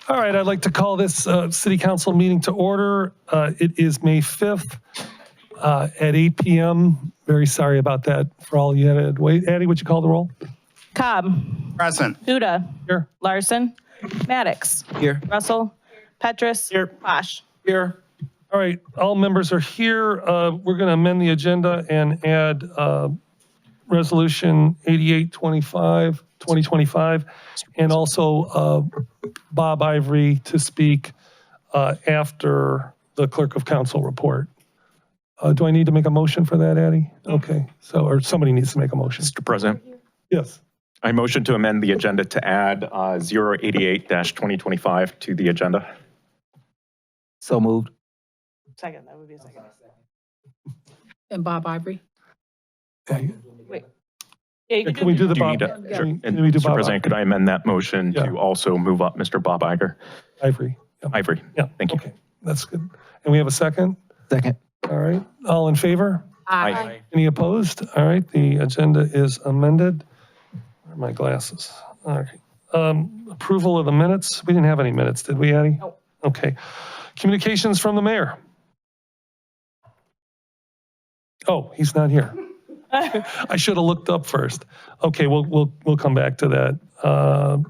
All right, I'd like to call this city council meeting to order. It is May 5th at 8 p.m. Very sorry about that for all you had to wait. Addie, would you call the roll? Cobb. Present. Duda. Here. Larson. Maddox. Here. Russell. Petrus. Here. Posh. Here. All right, all members are here. We're going to amend the agenda and add Resolution 8825, 2025, and also Bob Ivory to speak after the clerk of council report. Do I need to make a motion for that, Addie? Okay, so, or somebody needs to make a motion. Mr. President, Yes. I motion to amend the agenda to add 088-2025 to the agenda. So moved. Second, that would be a second. And Bob Ivory. Wait. Yeah, you Can we do the Do you Bob? need to? Can Sure. we- And can we do Mr. Bob President, could I amend that motion Yeah. to also move up Mr. Bob Ivory? Yeah. Ivory? Yeah. Thank you. Okay, that's good. And we have a second? Second. All right, all in favor? Aye. Any opposed? All right, the agenda is amended. Where are my glasses? All right. Approval of the minutes. We didn't have any minutes, did we, Addie? Nope. Okay. Communications from the mayor. Oh, he's not here. I should have looked up first. Okay, we'll come back to that.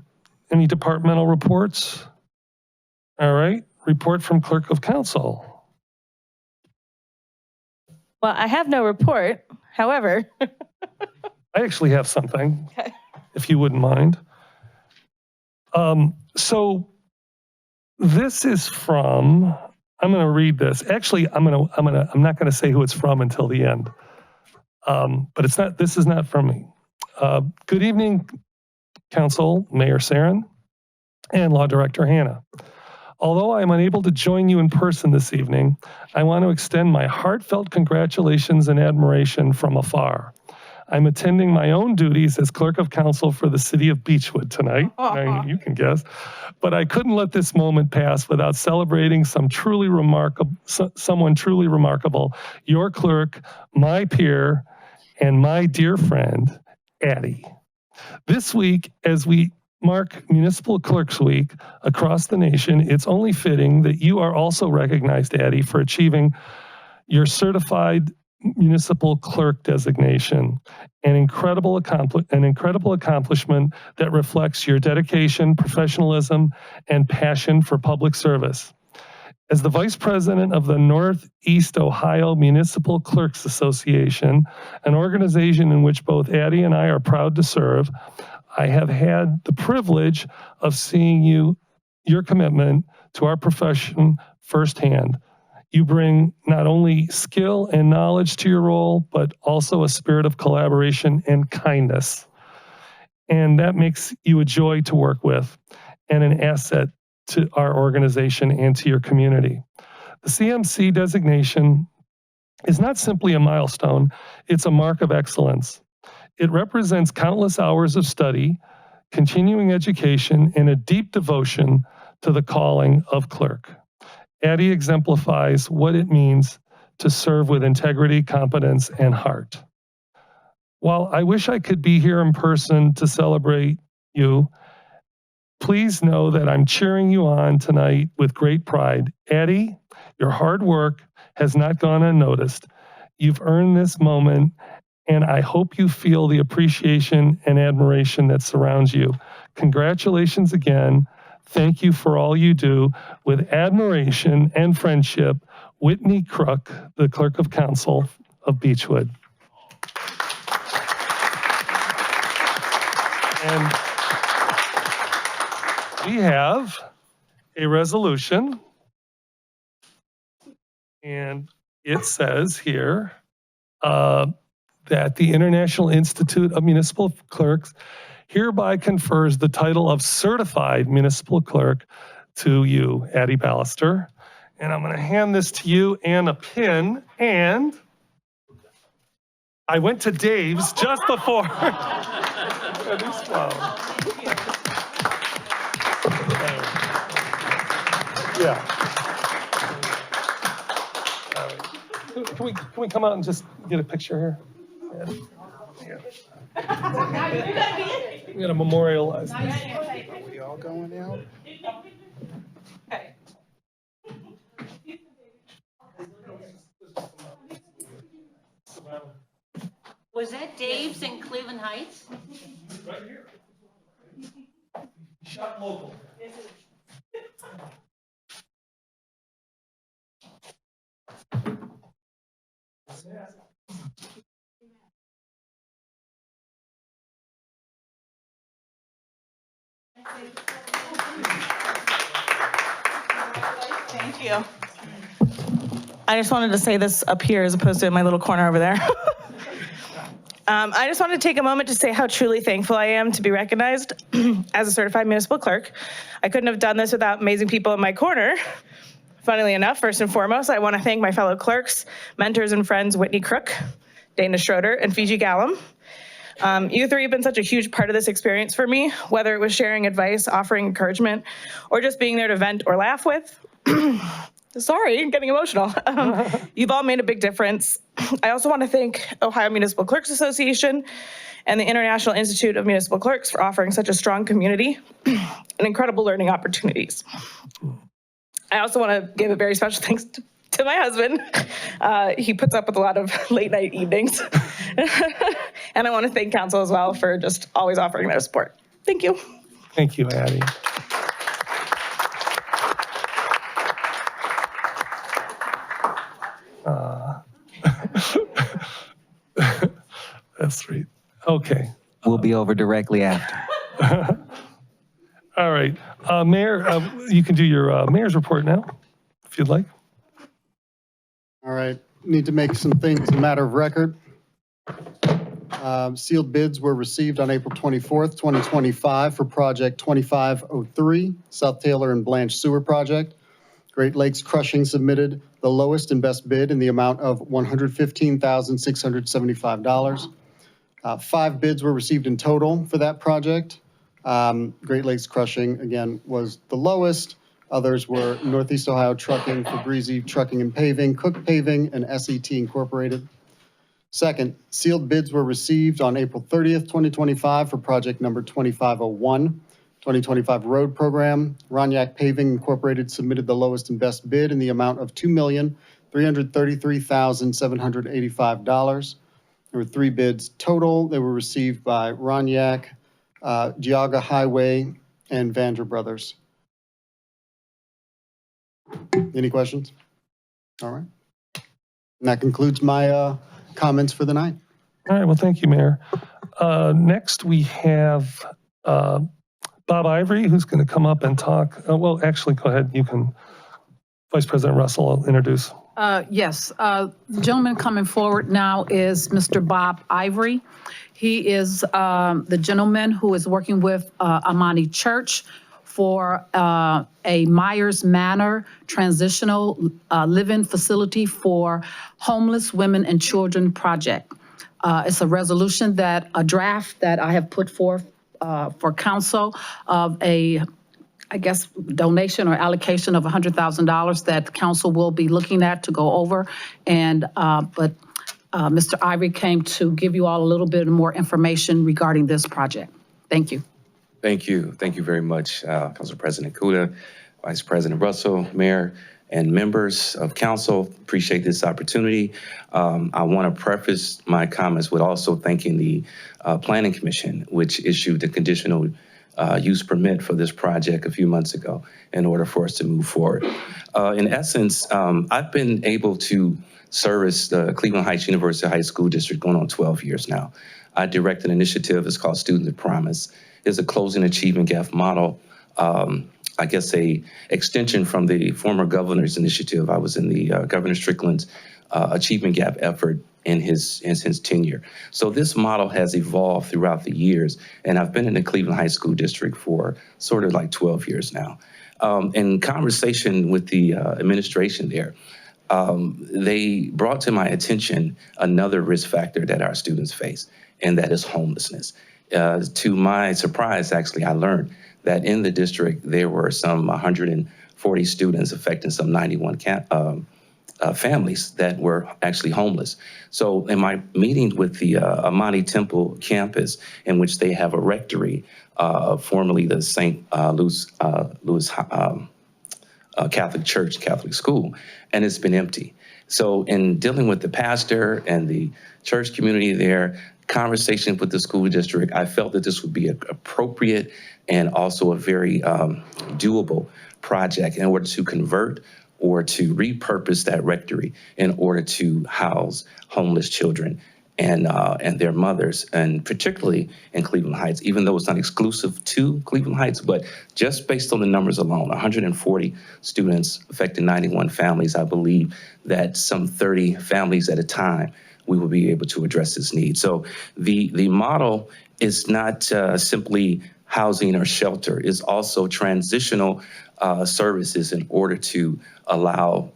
Any departmental reports? All right, report from clerk of council. Well, I have no report. However, I actually have something, Okay. if you wouldn't mind. So this is from, I'm going to read this. Actually, I'm not going to say who it's from until the end. But this is not from me. Good evening, Council, Mayor Sarin, and Law Director Hannah. Although I am unable to join you in person this evening, I want to extend my heartfelt congratulations and admiration from afar. I'm attending my own duties as clerk of council for the city of Beechwood tonight. You can guess. But I couldn't let this moment pass without celebrating someone truly remarkable, your clerk, my peer, and my dear friend, Addie. This week, as we mark Municipal Clerks Week across the nation, it's only fitting that you are also recognized, Addie, for achieving your certified municipal clerk designation, an incredible accomplishment that reflects your dedication, professionalism, and passion for public service. As the Vice President of the Northeast Ohio Municipal Clerks Association, an organization in which both Addie and I are proud to serve, I have had the privilege of seeing your commitment to our profession firsthand. You bring not only skill and knowledge to your role, but also a spirit of collaboration and kindness. And that makes you a joy to work with and an asset to our organization and to your community. The CMC designation is not simply a milestone, it's a mark of excellence. It represents countless hours of study, continuing education, and a deep devotion to the calling of clerk. Addie exemplifies what it means to serve with integrity, competence, and heart. While I wish I could be here in person to celebrate you, please know that I'm cheering you on tonight with great pride. Addie, your hard work has not gone unnoticed. You've earned this moment, and I hope you feel the appreciation and admiration that surrounds you. Congratulations again. Thank you for all you do. With admiration and friendship, Whitney Crook, the Clerk of Council of Beechwood. And we have a resolution, and it says here, that the International Institute of Municipal Clerks hereby confers the title of Certified Municipal Clerk to you, Addie Ballister. And I'm going to hand this to you and a pin. And I went to Dave's just before. Yeah. All right. Can we come out and just get a picture here? Yeah. We gotta memorialize this. Are we all going out? Was that Dave's in Cleveland Heights? Right here. Shot local. Thank you. I just wanted to say this up here as opposed to in my little corner over there. I just wanted to take a moment to say how truly thankful I am to be recognized as a certified municipal clerk. I couldn't have done this without amazing people in my corner. Funnily enough, first and foremost, I want to thank my fellow clerks, mentors, and friends, Whitney Crook, Dana Schroeder, and Fiji Gallum. You three have been such a huge part of this experience for me, whether it was sharing advice, offering encouragement, or just being there to vent or laugh with. Sorry, I'm getting emotional. You've all made a big difference. I also want to thank Ohio Municipal Clerks Association and the International Institute of Municipal Clerks for offering such a strong community and incredible learning opportunities. I also want to give a very special thanks to my husband. He puts up with a lot of late night evenings. And I want to thank council as well for just always offering their support. Thank you. Thank you, Addie. That's sweet. Okay. We'll be over directly after. All right. Mayor, you can do your mayor's report now, if you'd like. All right, need to make some things a matter of record. Sealed bids were received on April 24th, 2025 for project 2503, South Taylor and Blanche Sewer Project. Great Lakes Crushing submitted the lowest and best bid in the amount of $115,675. 5 bids were received in total for that project. Great Lakes Crushing, again, was the lowest. Others were Northeast Ohio Trucking, Fabrizi Trucking and Paving, Cook Paving, and SET Incorporated. Second, sealed bids were received on April 30th, 2025 for project number 2501, 2025 road program. Roniak Paving Incorporated submitted the lowest and best bid in the amount of $2,333,785. There were 3 bids total. They were received by Roniak, Geauga Highway, and Vandra Brothers. Any questions? All right. And that concludes my comments for the night. All right. Well, thank you, Mayor. Next, we have Bob Ivory, who's going to come up and talk. Well, actually, go ahead. You can. Vice President Russell will introduce. Yes, the gentleman coming forward now is Mr. Bob Ivory. He is the gentleman who is working with Amani Church for a Myers Manor transitional living facility for homeless women and children project. It's a resolution a draft that I have put forth for council of I guess, donation or allocation of $100,000 that the council will be looking at to go over. And, but Mr. Ivory came to give you all a little bit more information regarding this project. Thank you. Thank you. Thank you very much, Council President Kuda, Vice President Russell, Mayor, and members of council. Appreciate this opportunity. I want to preface my comments with also thanking the Planning Commission, which issued the conditional use permit for this project a few months ago in order for us to move forward. In essence, I've been able to service the Cleveland Heights University High School District going on 12 years now. I direct an initiative, it's called Student of Promise. It's a closing achievement gap model. I guess a extension from the former governor's initiative. I was in the Governor Strickland's achievement gap effort in his tenure. So this model has evolved throughout the years, and I've been in the Cleveland High School District for sort of like 12 years now. In conversation with the administration there, they brought to my attention another risk factor that our students face, and that is homelessness. To my surprise, actually, I learned that in the district, there were some 140 students affecting some 91 families that were actually homeless. So in my meeting with the Amani Temple campus, in which they have a rectory, formerly the St. Louis Catholic Church, Catholic school, and it's been empty. So in dealing with the pastor and the church community there, conversation with the school district, I felt that this would be appropriate and also a very doable project in order to convert or to repurpose that rectory in order to house homeless children and their mothers, and particularly in Cleveland Heights, even though it's not exclusive to Cleveland Heights, but just based on the numbers alone, 140 students affecting 91 families, I believe that some 30 families at a time, we will be able to address this need. So the model is not simply housing or shelter, it's also transitional services in order to allow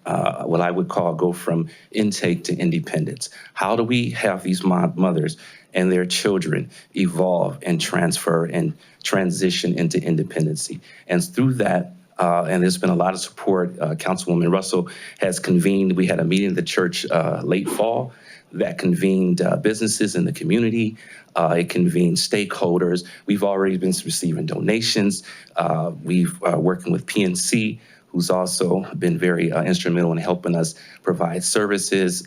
what I would call go from intake to independence. How do we have these mothers and their children evolve and transfer and transition into independency? And through that, and there's been a lot of support. Councilwoman Russell has convened, we had a meeting at the church late fall that convened businesses in the community. It convened stakeholders. We've already been receiving donations. We've working with PNC, who's also been very instrumental in helping us provide services,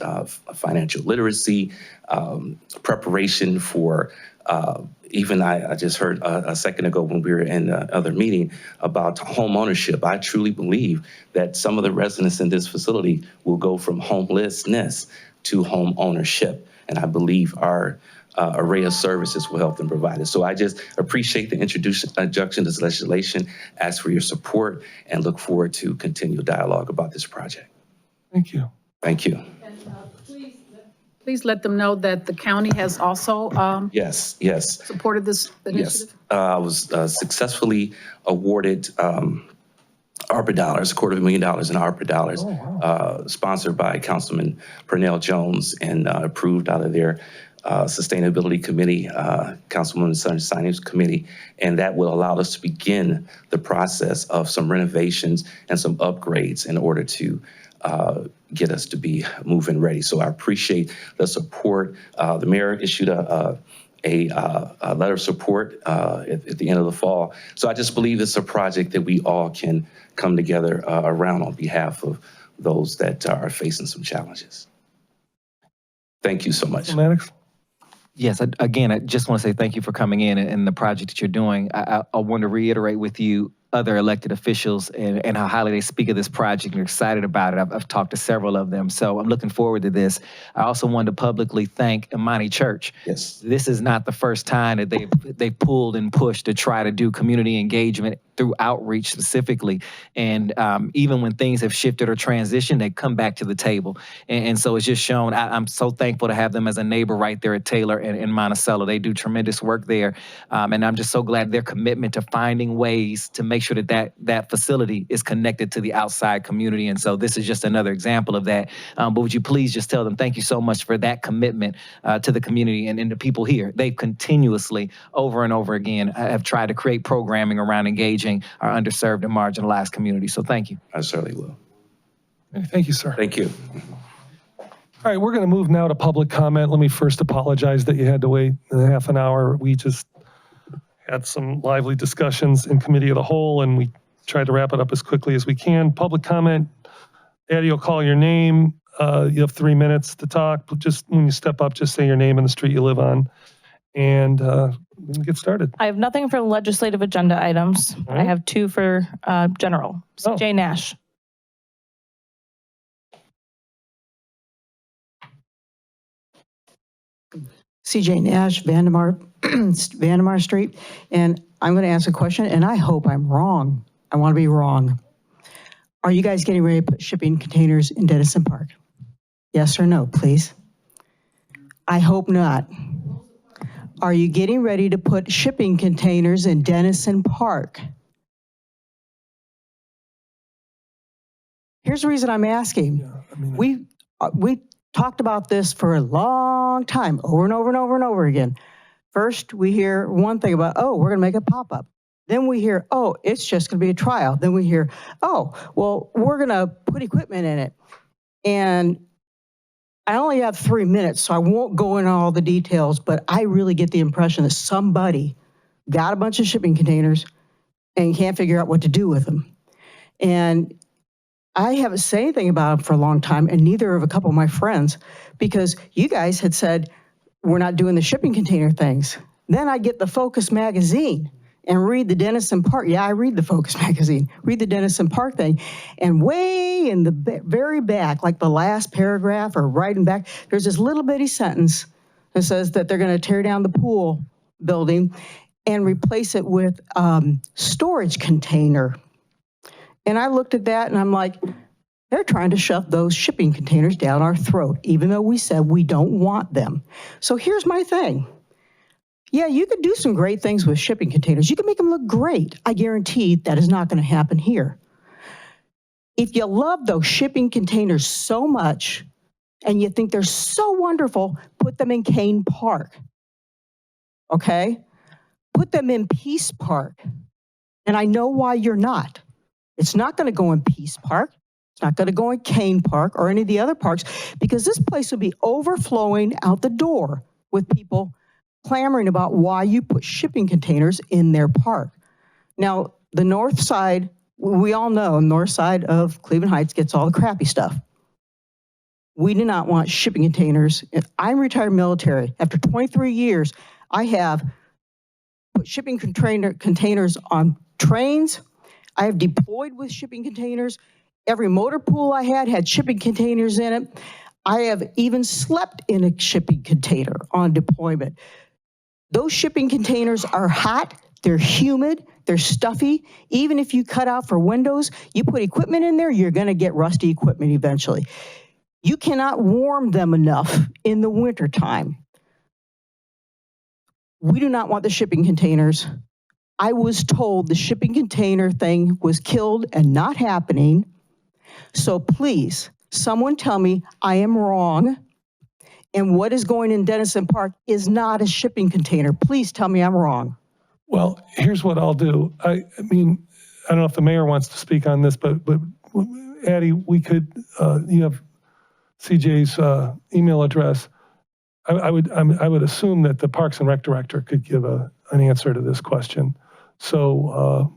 financial literacy, preparation for even I just heard a second ago when we were in the other meeting about home ownership. I truly believe that some of the residents in this facility will go from homelessness to home ownership. And I believe our array of services will help them provide it. So I just appreciate the introduction to this legislation, ask for your support, and look forward to continual dialogue about this project. Thank you. Thank you. Please let them know that the county has also Yes. supported this Yes, initiative. I was successfully awarded ARPA dollars, $250,000 in ARPA dollars, sponsored by Councilman Pernell Jones and approved out of their Sustainability Committee, Councilwoman Signings Committee, and that will allow us to begin the process of some renovations and some upgrades in order to get us to be move-in ready. So I appreciate the support. The mayor issued a letter of support at the end of the fall. So I just believe it's a project that we all can come together around on behalf of those that are facing some challenges. Thank you so much. Maddox? Yes, again, I just want to say thank you for coming in and the project that you're doing. I want to reiterate with you other elected officials and how highly they speak of this project and are excited about it. I've talked to several of them, so I'm looking forward to this. I also wanted to publicly thank Imani Church. Yes. This is not the first time that they pulled and pushed to try to do community engagement through outreach specifically. And even when things have shifted or transitioned, they come back to the table. And so it's just shown, I'm so thankful to have them as a neighbor right there at Taylor and Monticello. They do tremendous work there. And I'm just so glad their commitment to finding ways to make sure that facility is connected to the outside community. And so this is just another example of that. But would you please just tell them thank you so much for that commitment to the community and the people here. They've continuously, over and over again, have tried to create programming around engaging our underserved and marginalized communities. So thank you. I certainly will. Thank you, sir. Thank you. All right, we're going to move now to public comment. Let me first apologize that you had to wait half an hour. We just had some lively discussions in committee of the whole, and we tried to wrap it up as quickly as we can. Public comment, Eddie will call your name. You have 3 minutes to talk. But just when you step up, just say your name and the street you live on, and we can get started. I have nothing for legislative agenda items. All right. I have 2 for general. Oh. CJ Nash. CJ Nash, Vandemar Street, and I'm going to ask a question, and I hope I'm wrong. I want to be wrong. Are you guys getting ready to put shipping containers in Dennison Park? Yes or no, please? I hope not. Are you getting ready to put shipping containers in Dennison Park? Here's the reason I'm asking. Yeah, I mean, We talked about this for a long time, over and over and over and over again. First, we hear one thing about, oh, we're going to make a pop-up. Then we hear, oh, it's just going to be a trial. Then we hear, oh, well, we're going to put equipment in it. And I only have 3 minutes, so I won't go into all the details, but I really get the impression that somebody got a bunch of shipping containers and can't figure out what to do with them. And I haven't said anything about them for a long time, and neither have a couple of my friends, because you guys had said, we're not doing the shipping container things. Then I get the Focus magazine and read the Denison Park. Yeah, I read the Focus magazine. Read the Denison Park thing. And way in the very back, like the last paragraph or right in back, there's this little bitty sentence that says that they're going to tear down the pool building and replace it with storage container. And I looked at that and I'm like, they're trying to shove those shipping containers down our throat, even though we said we don't want them. So here's my thing. Yeah, you could do some great things with shipping containers. You can make them look great. I guarantee that is not going to happen here. If you love those shipping containers so much and you think they're so wonderful, put them in Kane Park. Okay? Put them in Peace Park. And I know why you're not. It's not going to go in Peace Park. It's not going to go in Kane Park or any of the other parks because this place will be overflowing out the door with people clamoring about why you put shipping containers in their park. Now, the north side, we all know, north side of Cleveland Heights gets all the crappy stuff. We do not want shipping containers. I'm retired military. After 23 years, I have put shipping containers on trains. I have deployed with shipping containers. Every motor pool I had shipping containers in it. I have even slept in a shipping container on deployment. Those shipping containers are hot, they're humid, they're stuffy. Even if you cut out for windows, you put equipment in there, you're gonna get rusty equipment eventually. You cannot warm them enough in the wintertime. We do not want the shipping containers. I was told the shipping container thing was killed and not happening. So please, someone tell me I am wrong. And what is going in Denison Park is not a shipping container. Please tell me I'm wrong. Well, here's what I'll do. I mean, I don't know if the mayor wants to speak on this, but Addie, we could, you have CJ's email address. I would assume that the Parks and Rec director could give an answer to this question. So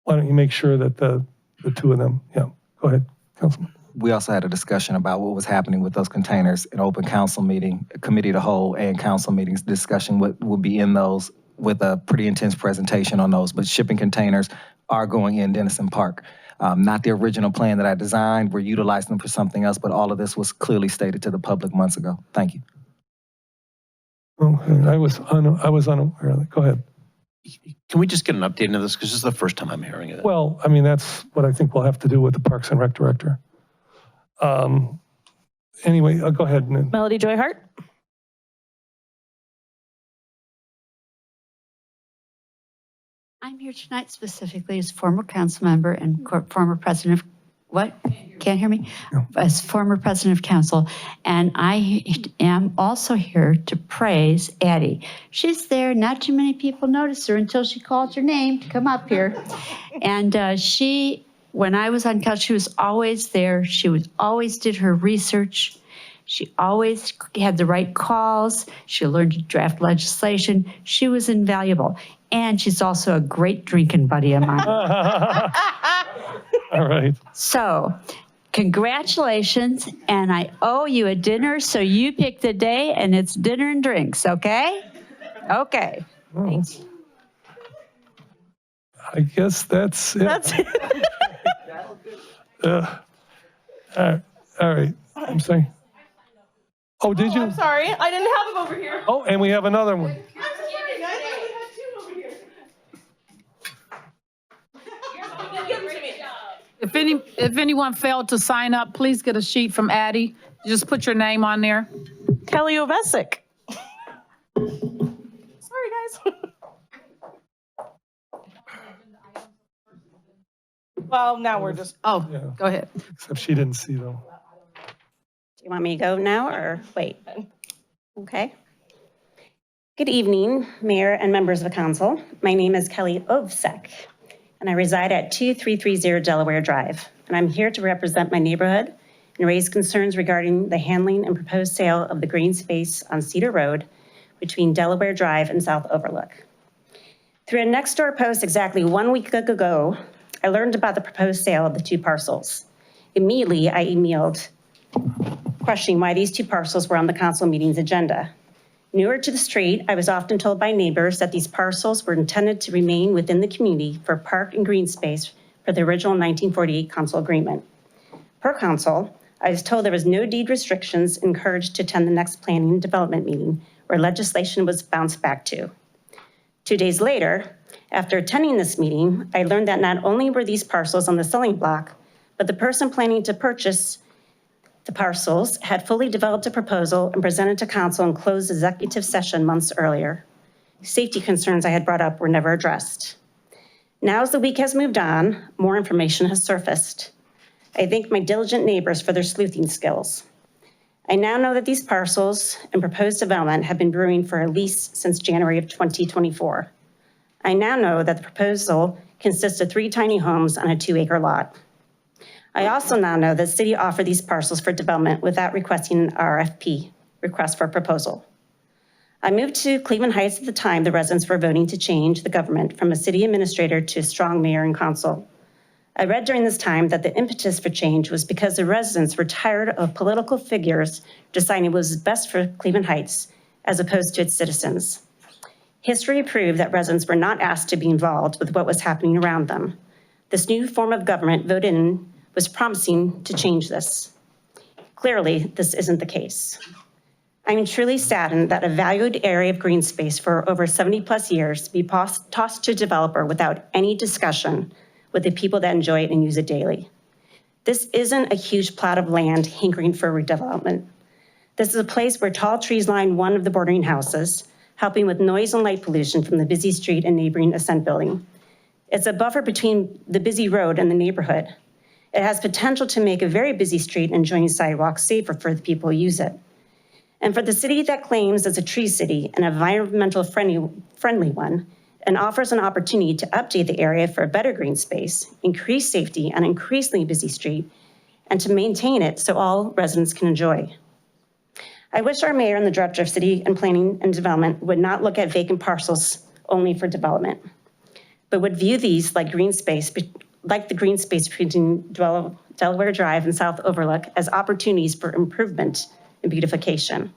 why don't you make sure that the two of them, yeah, go ahead, Councilman. We also had a discussion about what was happening with those containers in open council meeting, committee of the whole and council meetings discussion what will be in those with a pretty intense presentation on those. But shipping containers are going in Denison Park. Not the original plan that I designed. We're utilizing them for something else, but all of this was clearly stated to the public months ago. Thank you. Okay, I was unaware of that. Go ahead. Can we just get an update into this? Because this is the first time I'm hearing it. Well, I mean, that's what I think we'll have to do with the Parks and Rec director. Anyway, go ahead. Melody Joy Hart. I'm here tonight specifically as former council member and former president of, what? Can't hear me? No. As former president of council. And I am also here to praise Addie. She's there. Not too many people notice her until she calls her name to come up here. And when I was on council, she was always there. She always did her research. She always had the right calls. She learned to draft legislation. She was invaluable. And she's also a great drinking buddy of mine. All right. So, congratulations. And I owe you a dinner. So you pick the day and it's dinner and drinks, okay? Okay. Oh. Thanks. I guess that's it. That's it. All right. I'm sorry. Oh, did you? I'm sorry. I didn't have them over here. Oh, and we have another one. I'm sorry, guys. I only had two over here. Give them to me. If anyone failed to sign up, please get a sheet from Addie. Just put your name on there. Kelly Ovesic. Sorry, guys. Well, now we're just. Oh, Yeah. go ahead. Except she didn't see them. Do you want me to go now or wait? Okay. Good evening, Mayor and members of the council. My name is Kelly Ovesic, and I reside at 2330 Delaware Drive. And I'm here to represent my neighborhood and raise concerns regarding the handling and proposed sale of the green space on Cedar Road between Delaware Drive and South Overlook. Through a Nextdoor post exactly 1 week ago, I learned about the proposed sale of the two parcels. Immediately, I emailed questioning why these two parcels were on the council meeting's agenda. Newer to the street, I was often told by neighbors that these parcels were intended to remain within the community for park and green space for the original 1948 council agreement. Per council, I was told there was no deed restrictions, encouraged to attend the next planning and development meeting where legislation was bounced back to. 2 days later, after attending this meeting, I learned that not only were these parcels on the selling block, but the person planning to purchase the parcels had fully developed a proposal and presented to council in closed executive session months earlier. Safety concerns I had brought up were never addressed. Now, as the week has moved on, more information has surfaced. I thank my diligent neighbors for their sleuthing skills. I now know that these parcels and proposed development have been brewing for a lease since January of 2024. I now know that the proposal consists of 3 tiny homes on a 2-acre lot. I also now know that the city offered these parcels for development without requesting an RFP, request for proposal. I moved to Cleveland Heights at the time the residents were voting to change the government from a city administrator to a strong mayor and council. I read during this time that the impetus for change was because the residents were tired of political figures deciding what was best for Cleveland Heights as opposed to its citizens. History proved that residents were not asked to be involved with what was happening around them. This new form of government voted in was promising to change this. Clearly, this isn't the case. I'm truly saddened that a valued area of green space for over 70+ years be tossed to a developer without any discussion with the people that enjoy it and use it daily. This isn't a huge plot of land hankering for redevelopment. This is a place where tall trees line one of the bordering houses, helping with noise and light pollution from the busy street and neighboring Ascent building. It's a buffer between the busy road and the neighborhood. It has potential to make a very busy street and joining sidewalks safer for the people who use it. And for the city that claims it's a tree city, an environmental friendly one, and offers an opportunity to update the area for a better green space, increase safety on an increasingly busy street, and to maintain it so all residents can enjoy. I wish our mayor and the director of city and planning and development would not look at vacant parcels only for development, but would view these like green space, like the green space between Delaware Drive and South Overlook as opportunities for improvement and beautification.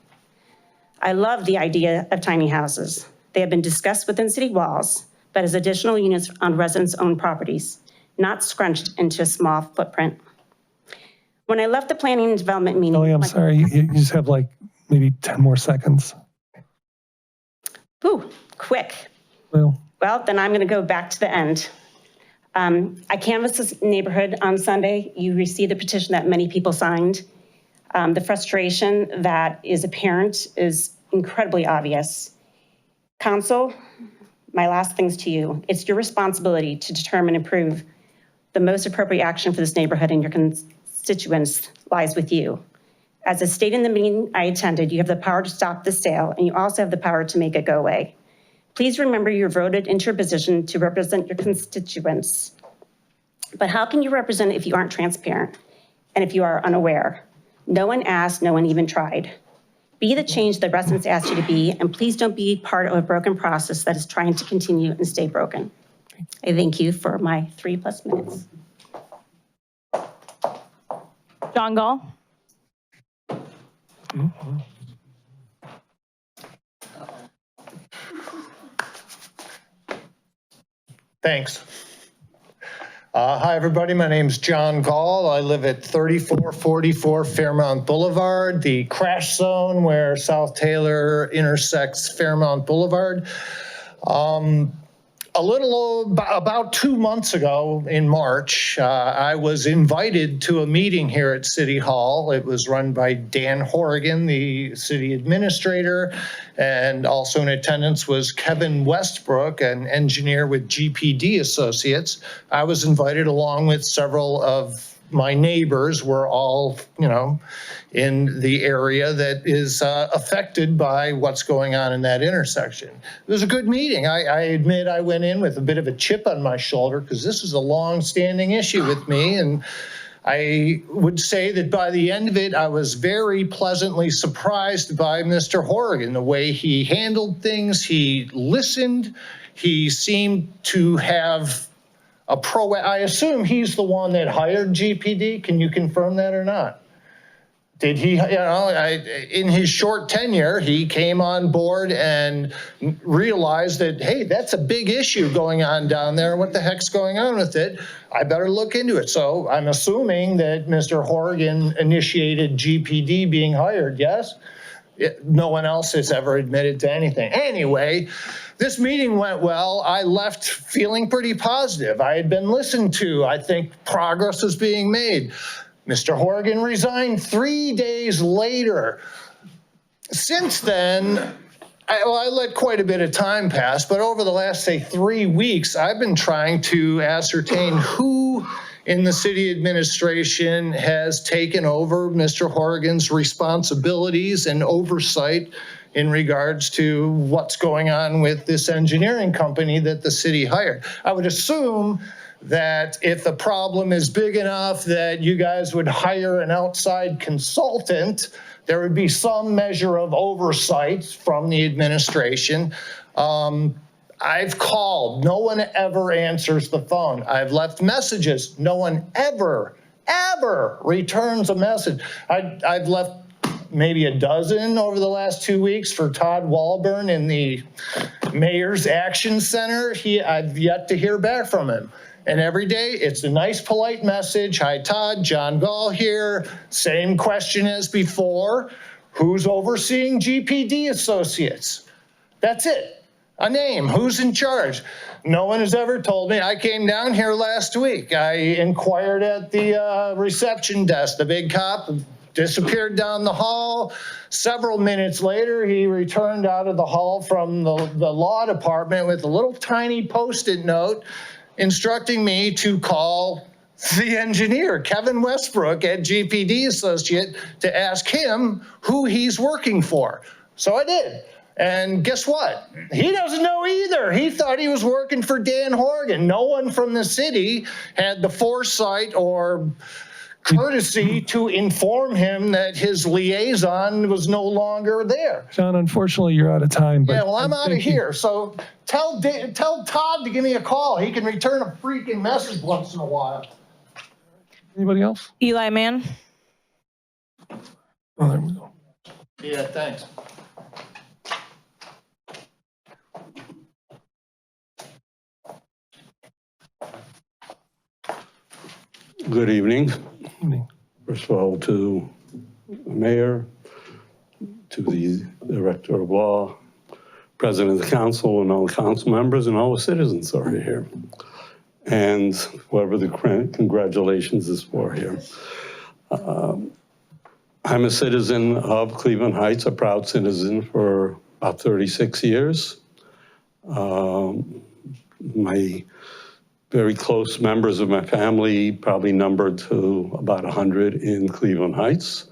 I love the idea of tiny houses. They have been discussed within city walls, but as additional units on residents' owned properties, not scrunched into a small footprint. When I left the planning and development meeting- Kelly, I'm sorry, you just have like maybe 10 more seconds. Ooh, quick. Well, then I'm gonna go back to the end. I canvassed this neighborhood on Sunday. You received the petition that many people signed. The frustration that is apparent is incredibly obvious. Council, my last things to you. It's your responsibility to determine and approve the most appropriate action for this neighborhood, and your constituents lies with you. As I stated in the meeting I attended, you have the power to stop the sale, and you also have the power to make it go away. Please remember you're voted into your position to represent your constituents. But how can you represent if you aren't transparent and if you are unaware? No one asked, no one even tried. Be the change the residents asked you to be, and please don't be part of a broken process that is trying to continue and stay broken. I thank you for my 3+ minutes. John Gall. Thanks. Hi, everybody. My name's John Gall. I live at 3444 Fairmount Boulevard, the crash zone where South Taylor intersects Fairmount Boulevard. About 2 months ago in March, I was invited to a meeting here at City Hall. It was run by Dan Horrigan, the city administrator, and also in attendance was Kevin Westbrook, an engineer with GPD Associates. I was invited along with several of my neighbors. We're all, in the area that is affected by what's going on in that intersection. It was a good meeting. I admit I went in with a bit of a chip on my shoulder because this is a long-standing issue with me, and I would say that by the end of it, I was very pleasantly surprised by Mr. Horrigan, the way he handled things. He listened. He seemed to have I assume he's the one that hired GPD. Can you confirm that or not? Did he, in his short tenure, he came on board and realized that, hey, that's a big issue going on down there. What the heck's going on with it? I better look into it. So I'm assuming that Mr. Horgan initiated GPD being hired, yes? No one else has ever admitted to anything. Anyway, this meeting went well. I left feeling pretty positive. I had been listened to. I think progress was being made. Mr. Horgan resigned 3 days later. Since then, I let quite a bit of time pass, but over the last, say, 3 weeks, I've been trying to ascertain who in the city administration has taken over Mr. Horgan's responsibilities and oversight in regards to what's going on with this engineering company that the city hired. I would assume that if the problem is big enough that you guys would hire an outside consultant, there would be some measure of oversight from the administration. I've called, no one ever answers the phone. I've left messages, no one ever returns a message. I've left maybe a dozen over the last 2 weeks for Todd Walburn in the Mayor's Action Center. I've yet to hear back from him. And every day it's a nice, polite message. Hi, Todd, John Gall here. Same question as before. Who's overseeing GPD Associates? That's it. A name. Who's in charge? No one has ever told me. I came down here last week. I inquired at the reception desk. The big cop disappeared down the hall. Several minutes later, he returned out of the hall from the law department with a little tiny Post-it note instructing me to call the engineer, Kevin Westbrook at GPD Associate, to ask him who he's working for. So I did. And guess what? He doesn't know either. He thought he was working for Dan Horgan. No one from the city had the foresight or courtesy to inform him that his liaison was no longer there. John, unfortunately, you're out of time. But yeah, well, I'm out of here. So tell Todd to give me a call. He can return a freaking message once in a while. Anybody else? Eli Mann. Oh, there we go. Yeah, thanks. Good evening. Evening. First of all, to the mayor, to the director of law, president of the council, and all the council members, and all the citizens who are here. And whoever the congratulations is for here. I'm a citizen of Cleveland Heights, a proud citizen for about 36 years. My very close members of my family probably numbered to about 100 in Cleveland Heights.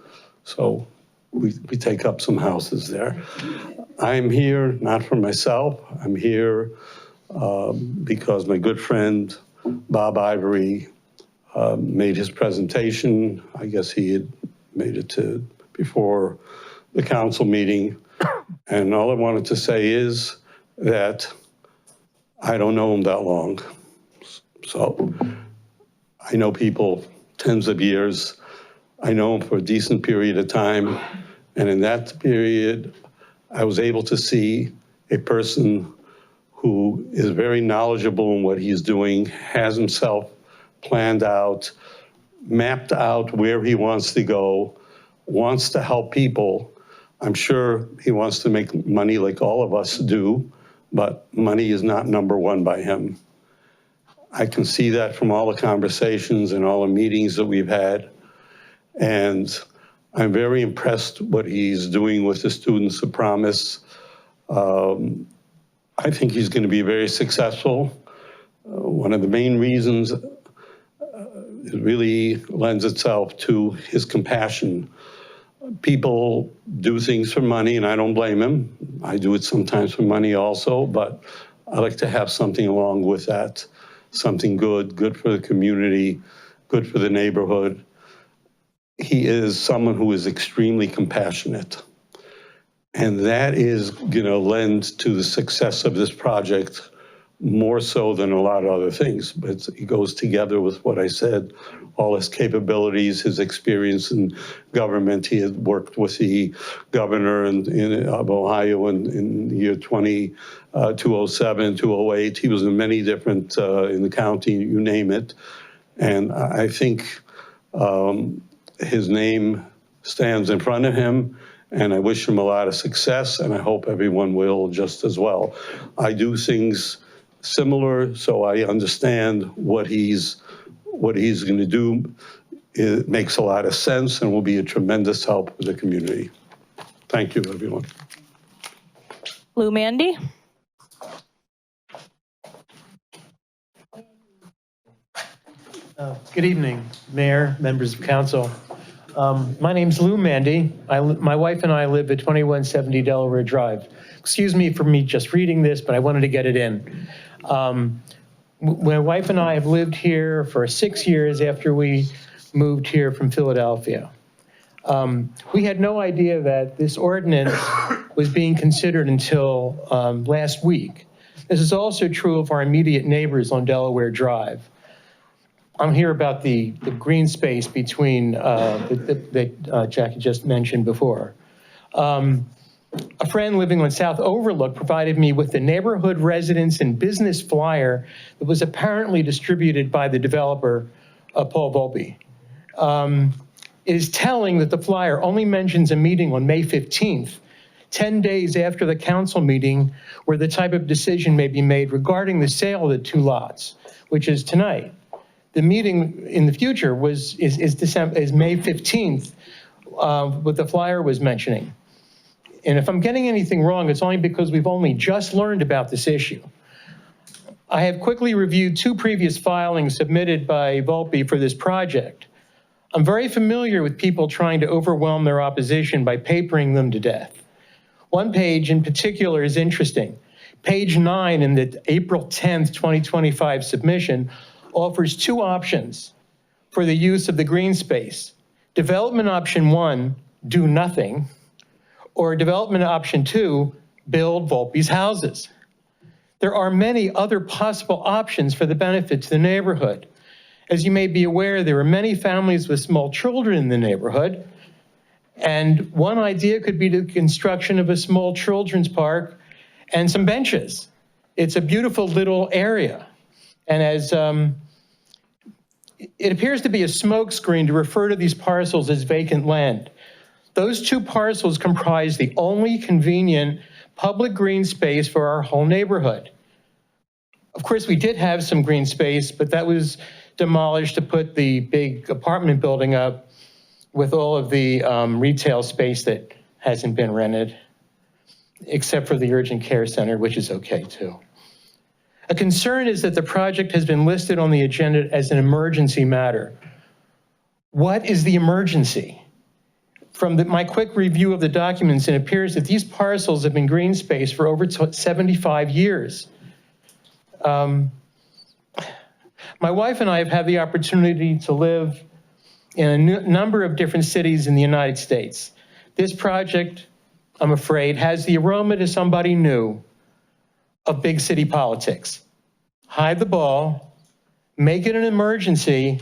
So we take up some houses there. I'm here not for myself. I'm here because my good friend, Bob Ivory, made his presentation. I guess he had made it to before the council meeting. And all I wanted to say is that I don't know him that long. So I know people tens of years. I know him for a decent period of time. And in that period, I was able to see a person who is very knowledgeable in what he's doing, has himself planned out, mapped out where he wants to go, wants to help people. I'm sure he wants to make money like all of us do, but money is not number one by him. I can see that from all the conversations and all the meetings that we've had. And I'm very impressed what he's doing with the Students of Promise. I think he's going to be very successful. One of the main reasons it really lends itself to his compassion. People do things for money, and I don't blame him. I do it sometimes for money also, but I like to have something along with that. Something good for the community, good for the neighborhood. He is someone who is extremely compassionate. And that is going to lend to the success of this project more so than a lot of other things, but it goes together with what I said, all his capabilities, his experience in government. He had worked with the governor of Ohio in the year 207, 208. He was in many different, in the county, you name it. And I think his name stands in front of him, and I wish him a lot of success, and I hope everyone will just as well. I do things similar, so I understand what he's going to do. It makes a lot of sense and will be a tremendous help for the community. Thank you, everyone. Lou Mandy? Good evening, Mayor, members of council. My name's Lou Mandy. My wife and I live at 2170 Delaware Drive. Excuse me for me just reading this, but I wanted to get it in. My wife and I have lived here for 6 years after we moved here from Philadelphia. We had no idea that this ordinance was being considered until last week. This is also true of our immediate neighbors on Delaware Drive. I'm here about the green space between that Jackie just mentioned before. A friend living on South Overlook provided me with the neighborhood residence and business flyer that was apparently distributed by the developer, Paul Volpe. It is telling that the flyer only mentions a meeting on May 15th, 10 days after the council meeting where the type of decision may be made regarding the sale of the 2 lots, which is tonight. The meeting in the future is May 15th, what the flyer was mentioning. And if I'm getting anything wrong, it's only because we've only just learned about this issue. I have quickly reviewed 2 previous filings submitted by Volpe for this project. I'm very familiar with people trying to overwhelm their opposition by papering them to death. One page in particular is interesting. Page 9 in the April 10th, 2025 submission offers 2 options for the use of the green space. Development option 1, do nothing, or development option 2, build Volpe's houses. There are many other possible options for the benefit to the neighborhood. As you may be aware, there are many families with small children in the neighborhood, and one idea could be the construction of a small children's park and some benches. It's a beautiful little area. And as it appears to be a smokescreen to refer to these parcels as vacant land. Those 2 parcels comprise the only convenient public green space for our whole neighborhood. Of course, we did have some green space, but that was demolished to put the big apartment building up with all of the retail space that hasn't been rented, except for the urgent care center, which is okay too. A concern is that the project has been listed on the agenda as an emergency matter. What is the emergency? From my quick review of the documents, it appears that these parcels have been green space for over 75 years. My wife and I have had the opportunity to live in a number of different cities in the United States. This project, I'm afraid, has the aroma to somebody new of big city politics. Hide the ball, make it an emergency,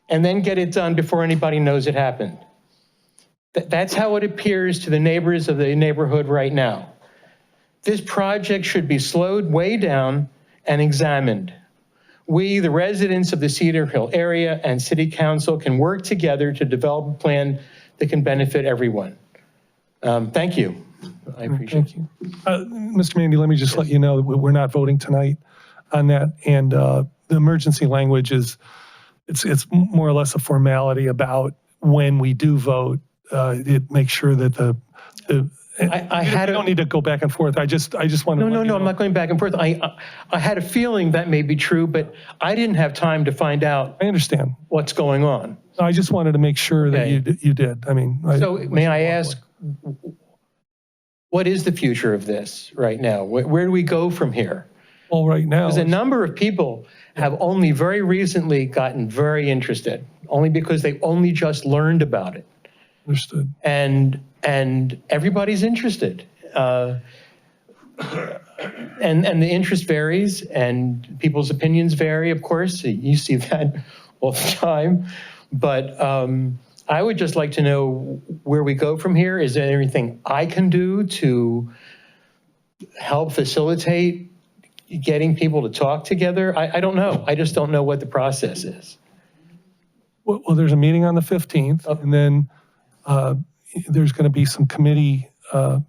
and then get it done before anybody knows it happened. That's how it appears to the neighbors of the neighborhood right now. This project should be slowed way down and examined. We, the residents of the Cedar Hill area and City Council, can work together to develop a plan that can benefit everyone. Thank you. I appreciate it. Mr. Mandy, let me just let you know that we're not voting tonight on that. And the emergency language is, it's more or less a formality about when we do vote, it makes sure that I don't need to go back and forth. I just want to. No, I'm not going back and forth. I had a feeling that may be true, but I didn't have time to find out. I understand what's going on. I just wanted to make sure that you did. I mean, so may I ask, what is the future of this right now? Where do we go from here? Well, right now, because a number of people have only very recently gotten very interested, only because they only just learned about it. Understood. And everybody's interested. and the interest varies and people's opinions vary, of course. You see that all the time. But I would just like to know where we go from here. Is there anything I can do to help facilitate getting people to talk together? I don't know. I just don't know what the process is. Well, there's a meeting on the 15th, and then there's going to be some committee, a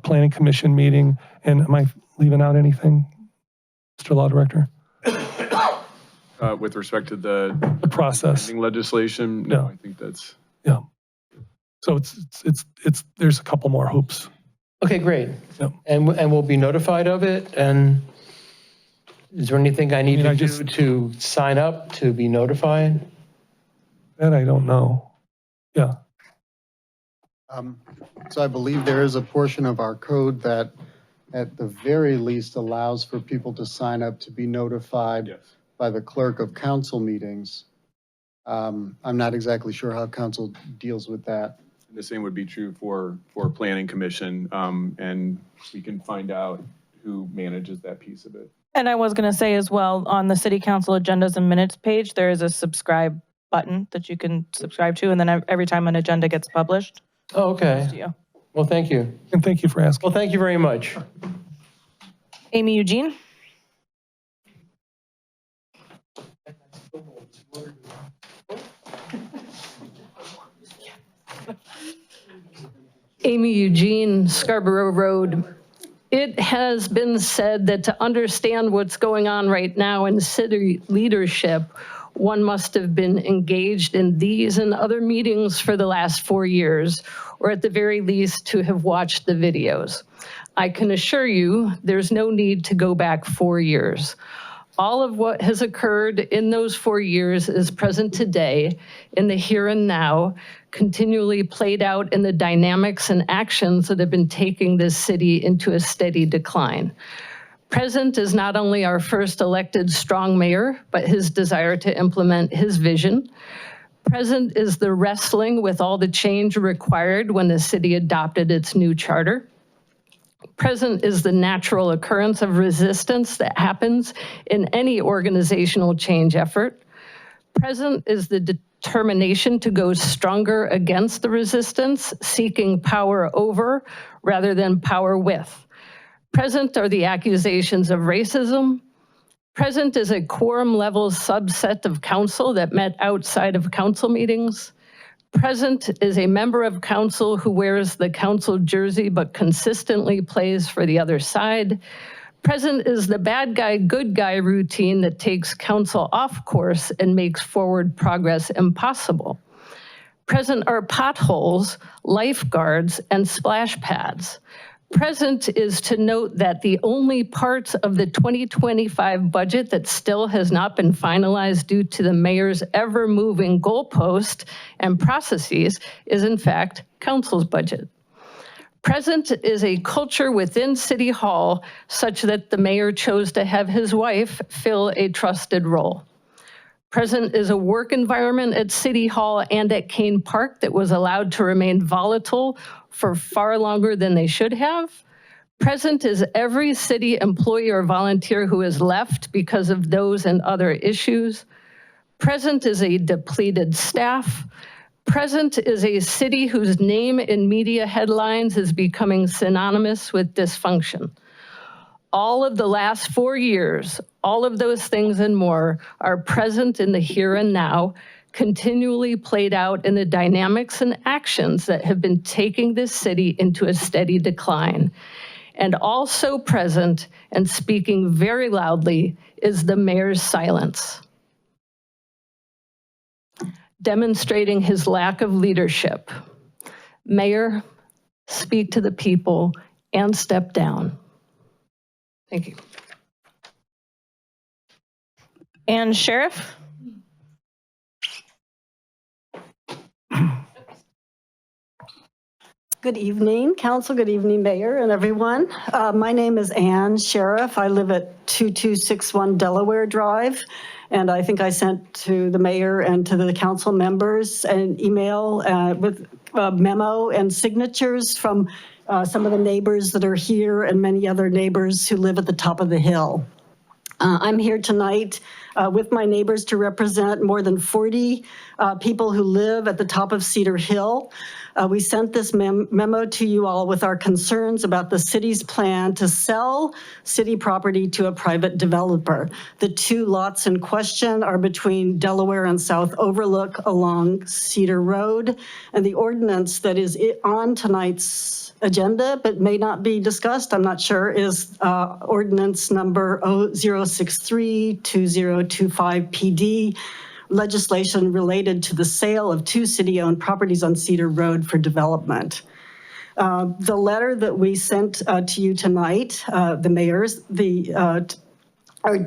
planning commission meeting. And am I leaving out anything, Mr. Law Director? With respect to the process. pending legislation, no, I think that's. Yeah. So it's there's a couple more hoops. Okay, great. Yep. And we'll be notified of it. And is there anything I need to do to sign up to be notified? That I don't know. Yeah. So I believe there is a portion of our code that at the very least allows for people to sign up to be notified by the clerk of council meetings. I'm not exactly sure how council deals with that. The same would be true for planning commission, and we can find out who manages that piece of it. And I was going to say as well, on the city council agendas and minutes page, there is a subscribe button that you can subscribe to. And then every time an agenda gets published. Oh, okay. To you. Well, thank you. And thank you for asking. Well, thank you very much. Amy Eugene. Amy Eugene, Scarborough Road. It has been said that to understand what's going on right now in city leadership, one must have been engaged in these and other meetings for the last 4 years, or at the very least to have watched the videos. I can assure you there's no need to go back 4 years. All of what has occurred in those 4 years is present today in the here and now, continually played out in the dynamics and actions that have been taking this city into a steady decline. Present is not only our first elected strong mayor, but his desire to implement his vision. Present is the wrestling with all the change required when the city adopted its new charter. Present is the natural occurrence of resistance that happens in any organizational change effort. Present is the determination to go stronger against the resistance, seeking power over rather than power with. Present are the accusations of racism. Present is a quorum level subset of council that met outside of council meetings. Present is a member of council who wears the council jersey but consistently plays for the other side. Present is the bad guy, good guy routine that takes council off course and makes forward progress impossible. Present are potholes, lifeguards, and splash pads. Present is to note that the only parts of the 2025 budget that still has not been finalized due to the mayor's ever-moving goalpost and processes is in fact council's budget. Present is a culture within City Hall such that the mayor chose to have his wife fill a trusted role. Present is a work environment at City Hall and at Kane Park that was allowed to remain volatile for far longer than they should have. Present is every city employee or volunteer who has left because of those and other issues. Present is a depleted staff. Present is a city whose name in media headlines is becoming synonymous with dysfunction. All of the last 4 years, all of those things and more are present in the here and now, continually played out in the dynamics and actions that have been taking this city into a steady decline. And also present and speaking very loudly is the mayor's silence, demonstrating his lack of leadership. Mayor, speak to the people and step down. Thank you. And Sheriff? Good evening, council. Good evening, mayor and everyone. My name is Ann Sheriff. I live at 2261 Delaware Drive. And I think I sent to the mayor and to the council members an email with a memo and signatures from some of the neighbors that are here and many other neighbors who live at the top of the hill. I'm here tonight with my neighbors to represent more than 40 people who live at the top of Cedar Hill. We sent this memo to you all with our concerns about the city's plan to sell city property to a private developer. The 2 lots in question are between Delaware and South Overlook along Cedar Road, and the ordinance that is on tonight's agenda but may not be discussed, I'm not sure, is ordinance number 063-2025 PD, legislation related to the sale of 2 city-owned properties on Cedar Road for development. The letter that we sent to you tonight, the mayor's,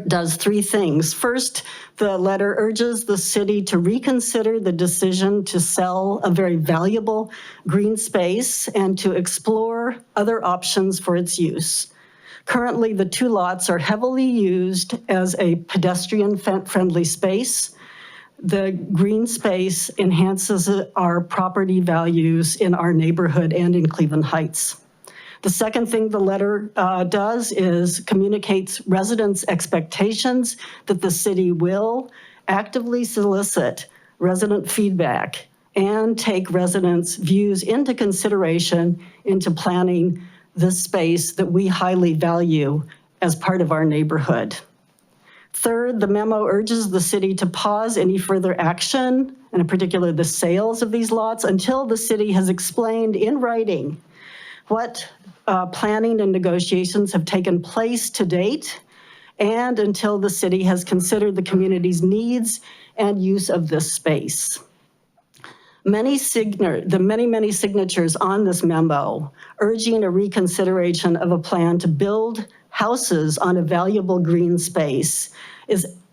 does 3 things. First, the letter urges the city to reconsider the decision to sell a very valuable green space and to explore other options for its use. Currently, the 2 lots are heavily used as a pedestrian-friendly space. The green space enhances our property values in our neighborhood and in Cleveland Heights. The second thing the letter does is communicates residents' expectations that the city will actively solicit resident feedback and take residents' views into consideration into planning this space that we highly value as part of our neighborhood. Third, the memo urges the city to pause any further action, and in particular the sales of these lots, until the city has explained in writing what planning and negotiations have taken place to date, and until the city has considered the community's needs and use of this space. Many signatures on this memo urging a reconsideration of a plan to build houses on a valuable green space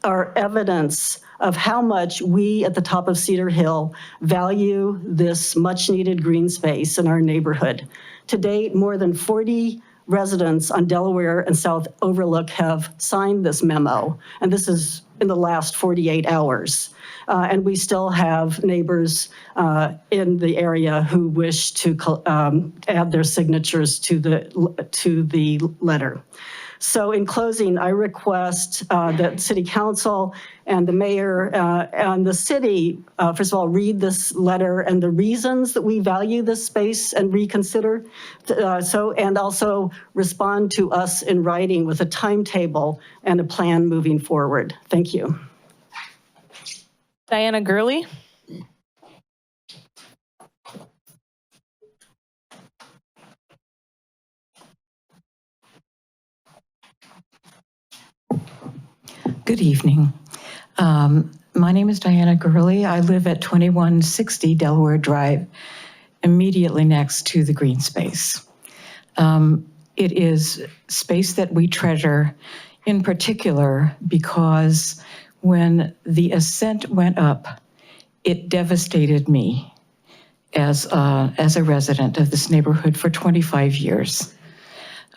are evidence of how much we at the top of Cedar Hill value this much needed green space in our neighborhood. To date, more than 40 residents on Delaware and South Overlook have signed this memo, and this is in the last 48 hours. And we still have neighbors in the area who wish to add their signatures to the letter. So in closing, I request that City Council and the mayor and the city, first of all, read this letter and the reasons that we value this space and reconsider. And also respond to us in writing with a timetable and a plan moving forward. Thank you. Diana Gurley. Good evening. My name is Diana Gurley. I live at 2160 Delaware Drive, immediately next to the green space. It is space that we treasure, in particular because when the ascent went up, it devastated me as a resident of this neighborhood for 25 years.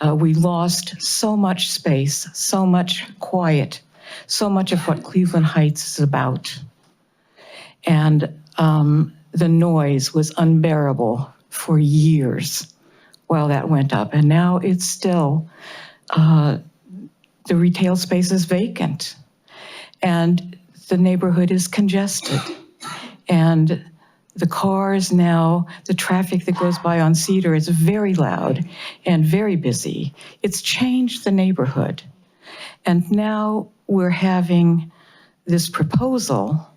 We lost so much space, so much quiet, so much of what Cleveland Heights is about. And the noise was unbearable for years while that went up. And now it's still, the retail space is vacant and the neighborhood is congested. And the cars now, the traffic that goes by on Cedar is very loud and very busy. It's changed the neighborhood. And now we're having this proposal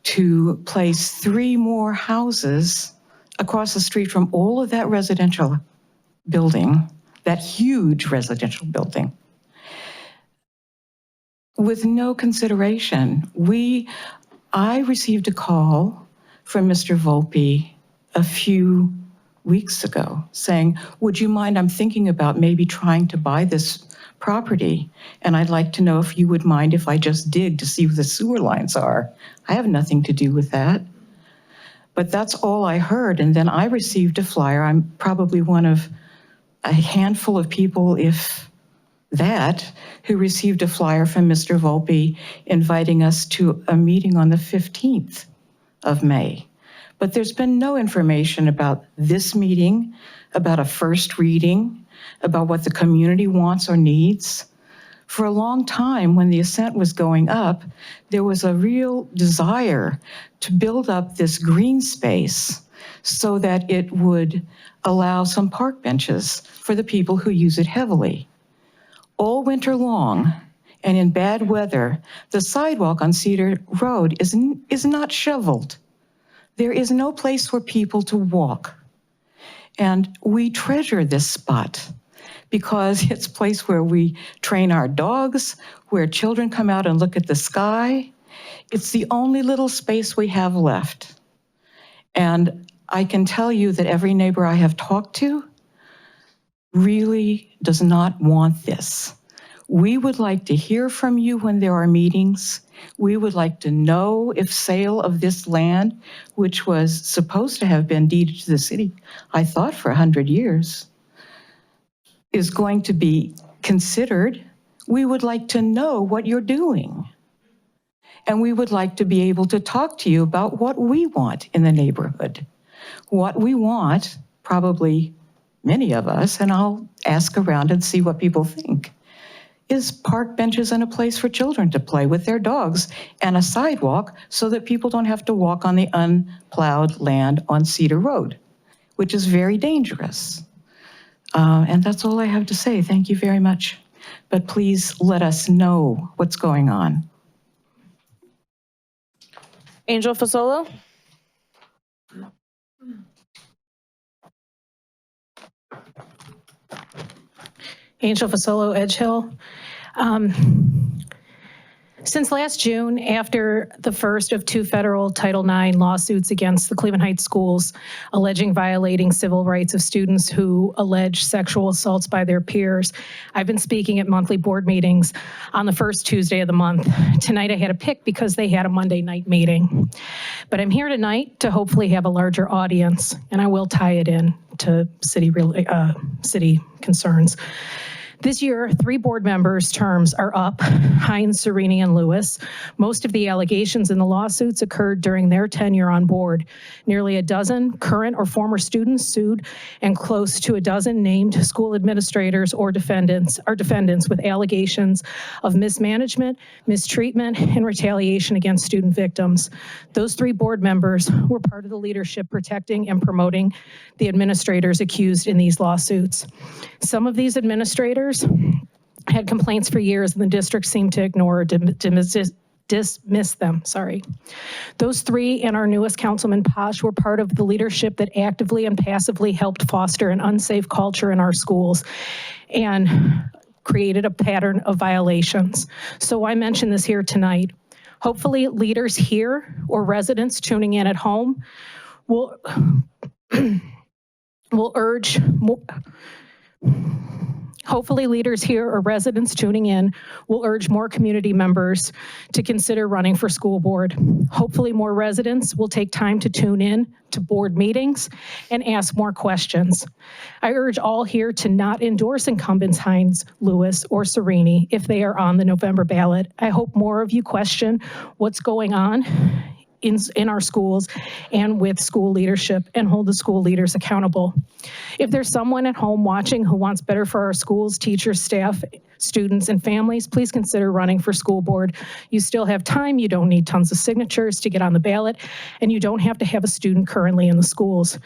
to place 3 more houses across the street from all of that residential building, that huge residential building, with no consideration. I received a call from Mr. Volpe a few weeks ago saying, would you mind, I'm thinking about maybe trying to buy this property, and I'd like to know if you would mind if I just dig to see where the sewer lines are. I have nothing to do with that. But that's all I heard. And then I received a flyer. I'm probably one of a handful of people, if that, who received a flyer from Mr. Volpe inviting us to a meeting on the 15th of May. But there's been no information about this meeting, about a first reading, about what the community wants or needs. For a long time, when the Ascent was going up, there was a real desire to build up this green space so that it would allow some park benches for the people who use it heavily. All winter long, and in bad weather, the sidewalk on Cedar Road is not shoveled. There is no place for people to walk. And we treasure this spot because it's a place where we train our dogs, where children come out and look at the sky. It's the only little space we have left. And I can tell you that every neighbor I have talked to really does not want this. We would like to hear from you when there are meetings. We would like to know if sale of this land, which was supposed to have been deeded to the city, I thought for 100 years, is going to be considered. We would like to know what you're doing. And we would like to be able to talk to you about what we want in the neighborhood. What we want, probably many of us, and I'll ask around and see what people think, is park benches and a place for children to play with their dogs and a sidewalk so that people don't have to walk on the unplowed land on Cedar Road, which is very dangerous. And that's all I have to say. Thank you very much. But please let us know what's going on. Angel Fasolo? Angel Fasolo, Edge Hill. Since last June, after the first of 2 federal Title IX lawsuits against the Cleveland Heights schools alleging violating civil rights of students who allege sexual assaults by their peers, I've been speaking at monthly board meetings on the first Tuesday of the month. Tonight I had a pick because they had a Monday night meeting. But I'm here tonight to hopefully have a larger audience, and I will tie it in to city concerns. This year, 3 board members' terms are up, Hines, Sereni, and Lewis. Most of the allegations in the lawsuits occurred during their tenure on board. Nearly a dozen current or former students sued, and close to a dozen named school administrators or defendants with allegations of mismanagement, mistreatment, and retaliation against student victims. Those 3 board members were part of the leadership protecting and promoting the administrators accused in these lawsuits. Some of these administrators had complaints for years, and the district seemed to ignore or dismiss them. Those 3 and our newest Councilman Posh were part of the leadership that actively and passively helped foster an unsafe culture in our schools and created a pattern of violations. So I mention this here tonight. Hopefully leaders here or residents tuning in at home will urge more. Hopefully leaders here or residents tuning in will urge more community members to consider running for school board. Hopefully more residents will take time to tune in to board meetings and ask more questions. I urge all here to not endorse incumbents Hines, Lewis, or Sereni if they are on the November ballot. I hope more of you question what's going on in our schools and with school leadership and hold the school leaders accountable. If there's someone at home watching who wants better for our schools, teachers, staff, students, and families, please consider running for school board. You still have time. You don't need tons of signatures to get on the ballot, and you don't have to have a student currently in the schools.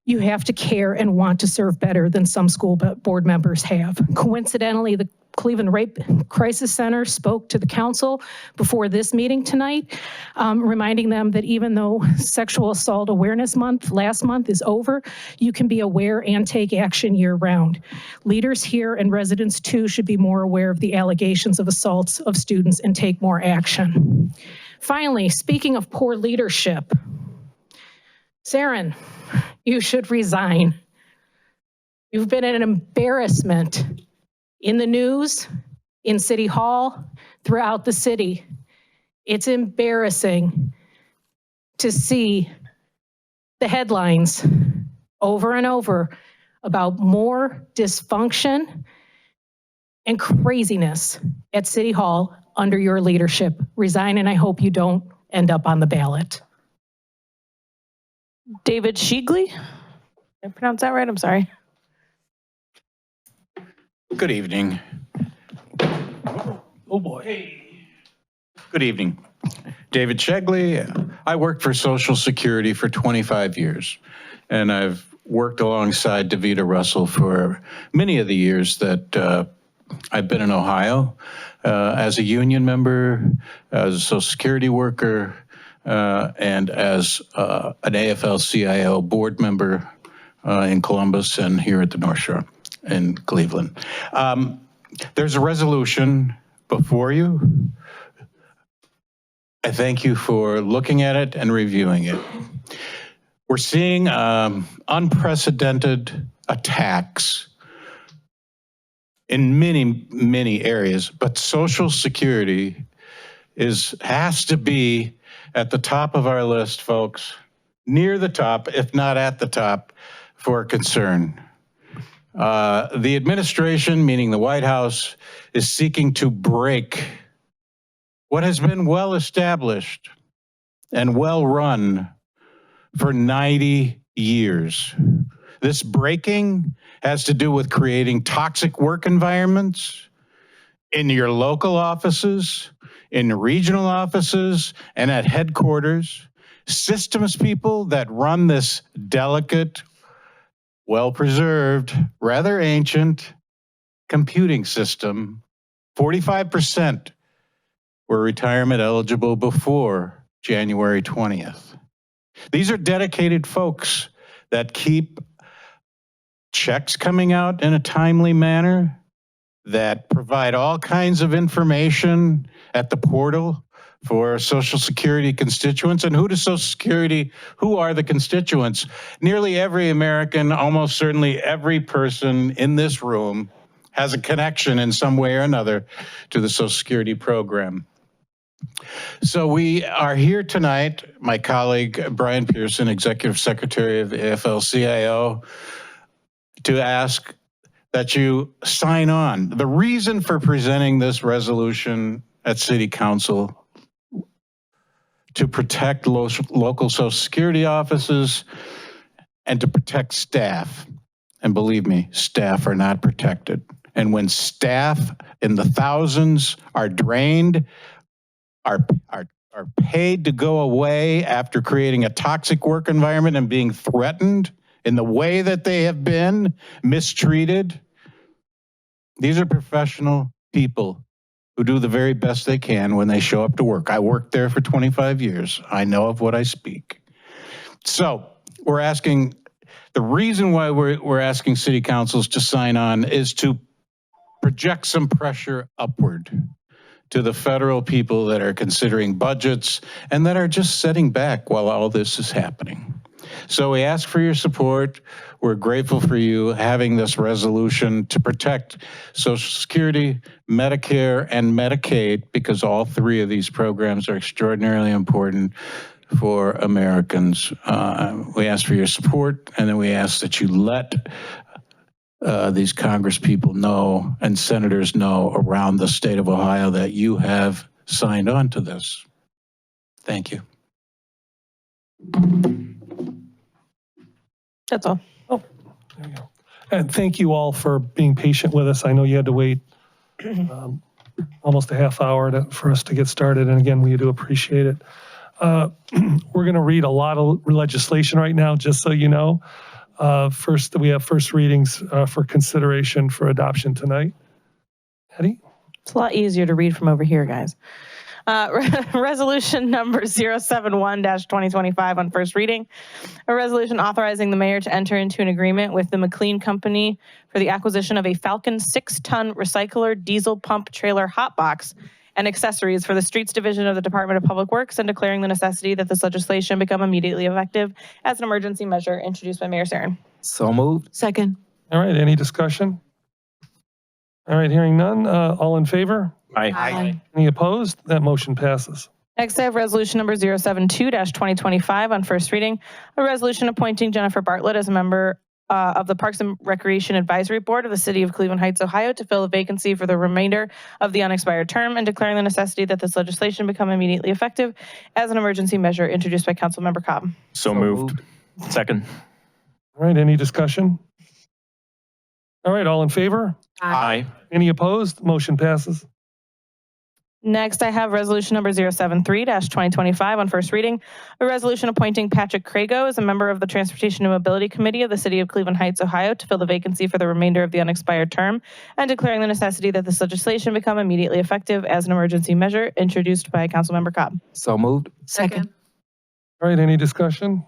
You have to care and want to serve better than some school board members have. Coincidentally, the Cleveland Rape Crisis Center spoke to the council before this meeting tonight, reminding them that even though Sexual Assault Awareness Month last month is over, you can be aware and take action year-round. Leaders here and residents too should be more aware of the allegations of assaults of students and take more action. Finally, speaking of poor leadership, Saren, you should resign. You've been an embarrassment in the news, in City Hall, throughout the city. It's embarrassing to see the headlines over and over about more dysfunction and craziness at City Hall under your leadership. Resign, and I hope you don't end up on the ballot. David Shigley? Did I pronounce that right? I'm sorry. Good evening. Oh, boy. Good evening. David Shegley. I worked for Social Security for 25 years, and I've worked alongside Davita Russell for many of the years that I've been in Ohio as a union member, as a Social Security worker, and as an AFL-CIO board member in Columbus and here at the North Shore in Cleveland. There's a resolution before you. I thank you for looking at it and reviewing it. We're seeing unprecedented attacks in many, many areas, but Social Security has to be at the top of our list, folks, near the top, if not at the top, for concern. The administration, meaning the White House, is seeking to break what has been well established and well run for 90 years. This breaking has to do with creating toxic work environments in your local offices, in regional offices, and at headquarters. Systems people that run this delicate, well-preserved, rather ancient computing system, 45% were retirement eligible before January 20th. These are dedicated folks that keep checks coming out in a timely manner, that provide all kinds of information at the portal for Social Security constituents. And who are the constituents? Nearly every American, almost certainly every person in this room has a connection in some way or another to the Social Security program. So we are here tonight, my colleague Brian Pearson, Executive Secretary of the AFL-CIO, to ask that you sign on. The reason for presenting this resolution at City Council to protect local Social Security offices and to protect staff. And believe me, staff are not protected. And when staff in the thousands are drained, are paid to go away after creating a toxic work environment and being threatened in the way that they have been mistreated, these are professional people who do the very best they can when they show up to work. I worked there for 25 years. I know of what I speak. So we're asking, the reason why we're asking city councils to sign on is to project some pressure upward to the federal people that are considering budgets and that are just sitting back while all this is happening. So we ask for your support. We're grateful for you having this resolution to protect Social Security, Medicare, and Medicaid, because all three of these programs are extraordinarily important for Americans. We ask for your support, and then we ask that you let these Congress people know and senators know around the state of Ohio that you have signed on to this. Thank you. That's all. Oh, there you go. And thank you all for being patient with us. I know you had to wait almost a half hour for us to get started. And again, we do appreciate it. We're going to read a lot of legislation right now, just so you know. First, we have first readings for consideration for adoption tonight. Eddie? It's a lot easier to read from over here, guys. Resolution number 071-2025 on first reading. A resolution authorizing the mayor to enter into an agreement with the McLean Company for the acquisition of a Falcon 6-ton recycler diesel pump trailer hot box and accessories for the Streets Division of the Department of Public Works, and declaring the necessity that this legislation become immediately effective as an emergency measure, introduced by Mayor Sarin. So moved. Second. All right, any discussion? All right, hearing none. All in favor? Aye. Any opposed? That motion passes. Next, I have resolution number 072-2025 on first reading, a resolution appointing Jennifer Bartlett as a member of the Parks and Recreation Advisory Board of the City of Cleveland Heights, Ohio, to fill a vacancy for the remainder of the unexpired term, and declaring the necessity that this legislation become immediately effective as an emergency measure, introduced by Councilmember Cobb. So moved. Second. All right, any discussion? All right, all in favor? Aye. Any opposed? Motion passes. Next, I have resolution number 073-2025 on first reading, a resolution appointing Patrick Crago as a member of the Transportation and Mobility Committee of the City of Cleveland Heights, Ohio, to fill the vacancy for the remainder of the unexpired term, and declaring the necessity that this legislation become immediately effective as an emergency measure, introduced by Councilmember Cobb. So moved. Second. All right, any discussion?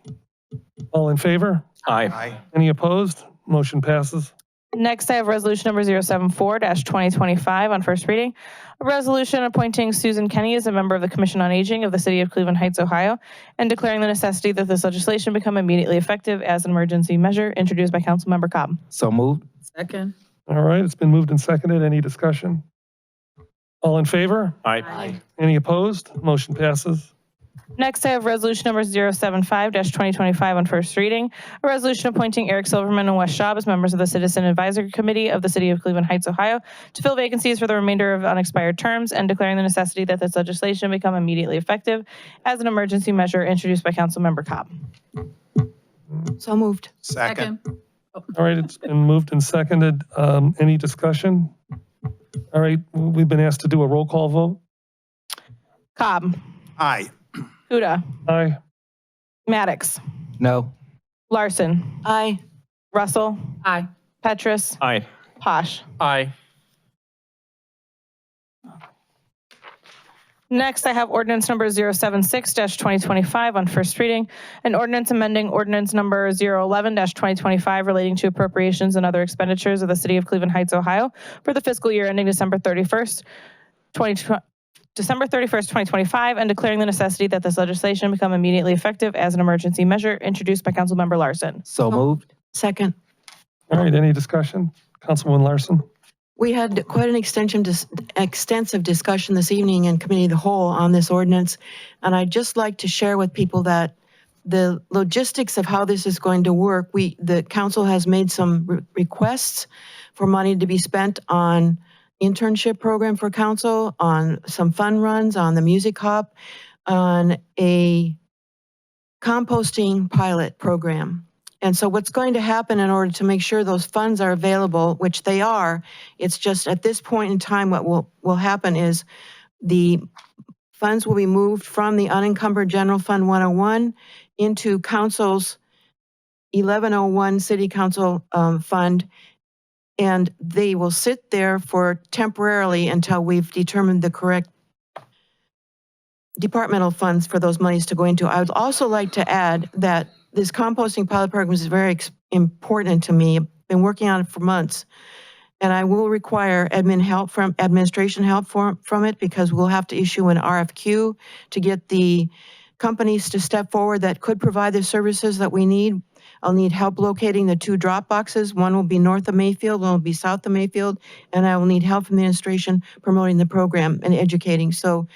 All in favor? Aye. Any opposed? Motion passes. Next, I have resolution number 074-2025 on first reading, a resolution appointing Susan Kenny as a member of the Commission on Aging of the City of Cleveland Heights, Ohio, and declaring the necessity that this legislation become immediately effective as an emergency measure, introduced by Councilmember Cobb. So moved. Second. All right, it's been moved and seconded. Any discussion? All in favor? Aye. Any opposed? Motion passes. Next, I have resolution number 075-2025 on first reading, a resolution appointing Eric Silverman and Wes Schaub as members of the Citizen Advisory Committee of the City of Cleveland Heights, Ohio, to fill vacancies for the remainder of unexpired terms, and declaring the necessity that this legislation become immediately effective as an emergency measure, introduced by Councilmember Cobb. So moved. Second. All right, it's been moved and seconded. Any discussion? All right, we've been asked to do a roll call vote. Cobb. Aye. Huda. Aye. Maddox. No. Larson. Aye. Russell. Aye. Petrus. Aye. Posh. Aye. Next, I have ordinance number 076-2025 on first reading, an ordinance amending ordinance number 011-2025 relating to appropriations and other expenditures of the City of Cleveland Heights, Ohio for the fiscal year ending December 31st, 2025, and declaring the necessity that this legislation become immediately effective as an emergency measure, introduced by Councilmember Larson. So moved. Second. All right, any discussion? Councilwoman Larson? We had quite an extensive discussion this evening in Committee of the Whole on this ordinance, and I'd just like to share with people that the logistics of how this is going to work, the council has made some requests for money to be spent on internship program for council, on some fun runs, on the music hop, on a composting pilot program. And so what's going to happen in order to make sure those funds are available, which they are, it's just at this point in time, what will happen is the funds will be moved from the unencumbered general fund 101 into council's 1101 city council fund. And they will sit there for temporarily until we've determined the correct departmental funds for those monies to go into. I would also like to add that this composting pilot program is very important to me. I've been working on it for months, and I will require administration help from it, because we'll have to issue an RFQ to get the companies to step forward that could provide the services that we need. I'll need help locating the 2 drop boxes. One will be north of Mayfield, one will be south of Mayfield, and I will need help from the administration promoting the program and educating. So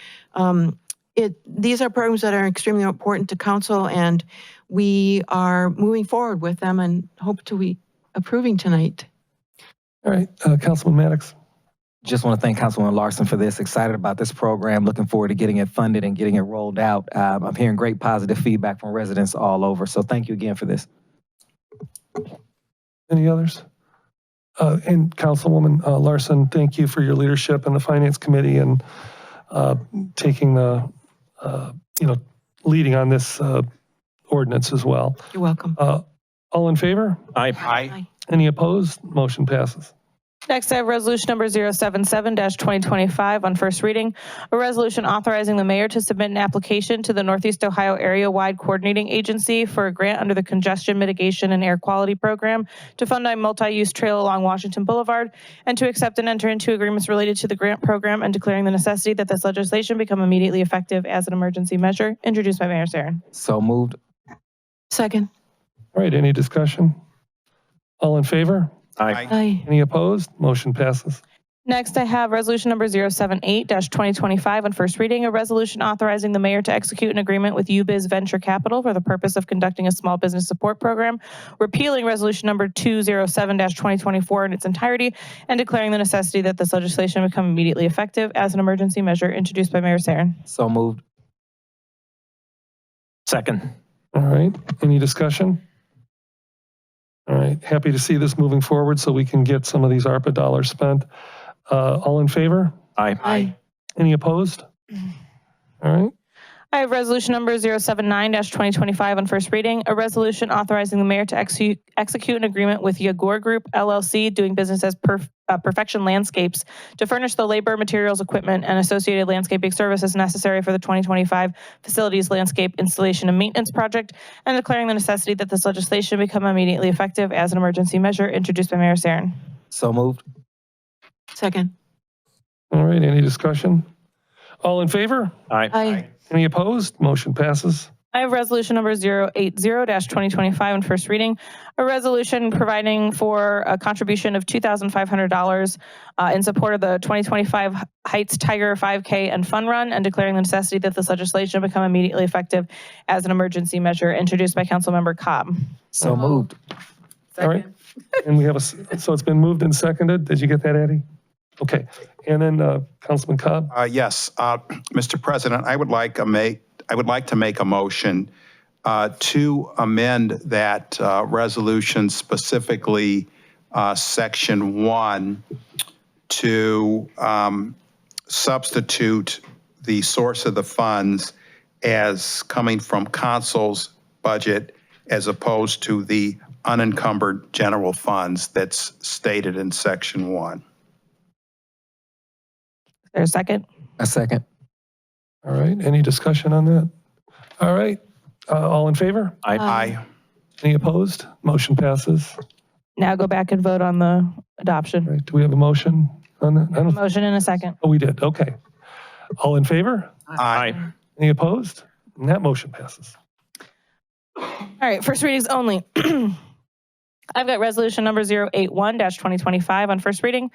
these are programs that are extremely important to council, and we are moving forward with them and hope to be approving tonight. All right, Councilman Maddox. Just want to thank Councilwoman Larson for this. Excited about this program. Looking forward to getting it funded and getting it rolled out. I'm hearing great positive feedback from residents all over. So thank you again for this. Any others? And Councilwoman Larson, thank you for your leadership in the Finance Committee and taking the, leading on this ordinance as well. You're welcome. All in favor? Aye. Aye. Any opposed? Motion passes. Next, I have resolution number 077-2025 on first reading, a resolution authorizing the mayor to submit an application to the Northeast Ohio Area-Wide Coordinating Agency for a grant under the Congestion Mitigation and Air Quality Program to fund a multi-use trail along Washington Boulevard, and to accept and enter into agreements related to the grant program, and declaring the necessity that this legislation become immediately effective as an emergency measure, introduced by Mayor Sarin. So moved. Second. All right, any discussion? All in favor? Aye. Aye. Any opposed? Motion passes. Next, I have resolution number 078-2025 on first reading, a resolution authorizing the mayor to execute an agreement with UBiz Venture Capital for the purpose of conducting a small business support program, repealing resolution number 207-2024 in its entirety, and declaring the necessity that this legislation become immediately effective as an emergency measure introduced by Mayor Sarin. So moved. Second. All right, any discussion? All right, happy to see this moving forward so we can get some of these ARPA dollars spent. All in favor? Aye. Any opposed? All right, I have resolution number 079-2025 on first reading, a resolution authorizing the mayor to execute an agreement with Yagor Group LLC, doing business as Perfection Landscapes, to furnish the labor, materials, equipment, and associated landscaping services necessary for the 2025 facilities landscape installation and maintenance project, and declaring the necessity that this legislation become immediately effective as an emergency measure introduced by Mayor Sarin. So moved. Second. all right, any discussion? All in favor? Aye. Any opposed? Motion passes. I have resolution number 080-2025 on first reading, a resolution providing for a contribution of $2,500 in support of the 2025 Heights Tiger 5K and Fun Run, and declaring the necessity that this legislation become immediately effective as an emergency measure introduced by Councilmember Cobb. So moved. All right, and we have so it's been moved and seconded. Did you get that, Addie? Okay, and then Councilman Cobb. Yes, Mr. President, I would like to make a motion to amend that resolution, specifically section 1, to substitute the source of the funds as coming from council's budget as opposed to the unencumbered general funds that's stated in section 1. Is there a second? A second. All right, any discussion on that? All right, all in favor? Aye. Any opposed? Motion passes. Now go back and vote on the adoption. All right, do we have a motion on that? Motion in a second. Oh, we did, okay. All in favor? Aye. Any opposed? And that motion passes. All right, first readings only. I've got resolution number 081-2025 on first reading.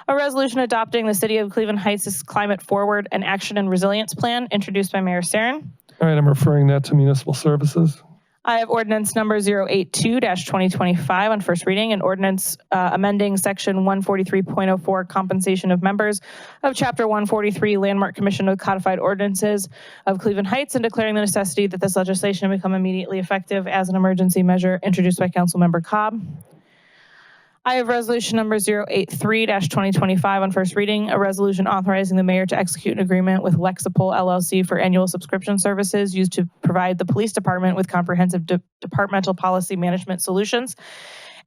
A resolution adopting the City of Cleveland Heights' Climate Forward and Action and Resilience Plan, introduced by Mayor Sarin. All right, I'm referring that to municipal services. I have ordinance number 082-2025 on first reading, an ordinance amending section 143.04 compensation of members of chapter 143 Landmark Commission of Codified Ordinances of Cleveland Heights, and declaring the necessity that this legislation become immediately effective as an emergency measure introduced by Councilmember Cobb. I have resolution number 083-2025 on first reading, a resolution authorizing the mayor to execute an agreement with Lexipol LLC for annual subscription services used to provide the police department with comprehensive departmental policy management solutions,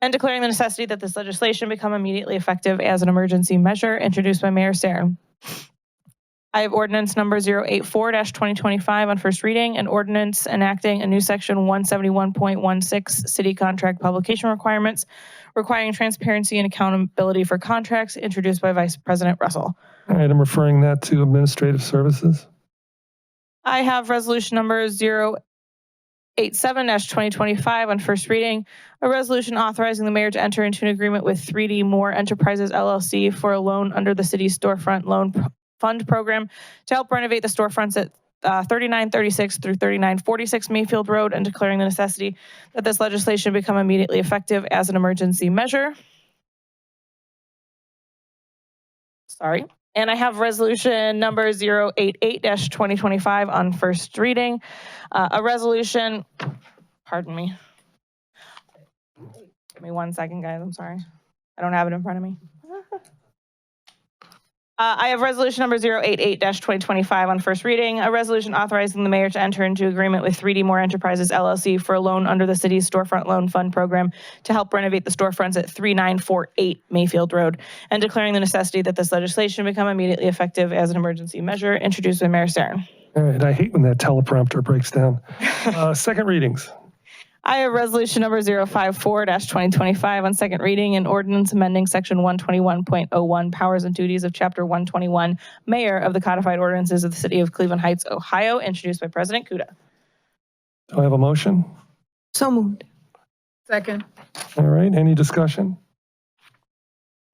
and declaring the necessity that this legislation become immediately effective as an emergency measure introduced by Mayor Sarin. I have ordinance number 084-2025 on first reading, an ordinance enacting a new section 171.16 city contract publication requirements, requiring transparency and accountability for contracts, introduced by Vice President Russell. All right, I'm referring that to administrative services. I have resolution number 087-2025 on first reading, a resolution authorizing the mayor to enter into an agreement with 3D Moore Enterprises LLC for a loan under the city's storefront loan fund program to help renovate the storefronts at 3936 through 3946 Mayfield Road, and declaring the necessity that this legislation become immediately effective as an emergency measure. Sorry. And I have resolution number 088-2025 on first reading, a resolution, pardon me. Give me 1 second, guys, I'm sorry. I don't have it in front of me. I have resolution number 088-2025 on first reading, a resolution authorizing the mayor to enter into agreement with 3D Moore Enterprises LLC for a loan under the city's storefront loan fund program to help renovate the storefronts at 3948 Mayfield Road, and declaring the necessity that this legislation become immediately effective as an emergency measure introduced by Mayor Sarin. All right, I hate when that teleprompter breaks down. Second readings. I have resolution number 054-2025 on second reading, an ordinance amending section 121.01 powers and duties of chapter 121 mayor of the codified ordinances of the city of Cleveland Heights, Ohio, introduced by President Kuda. Do I have a motion? So moved. Second. All right, any discussion?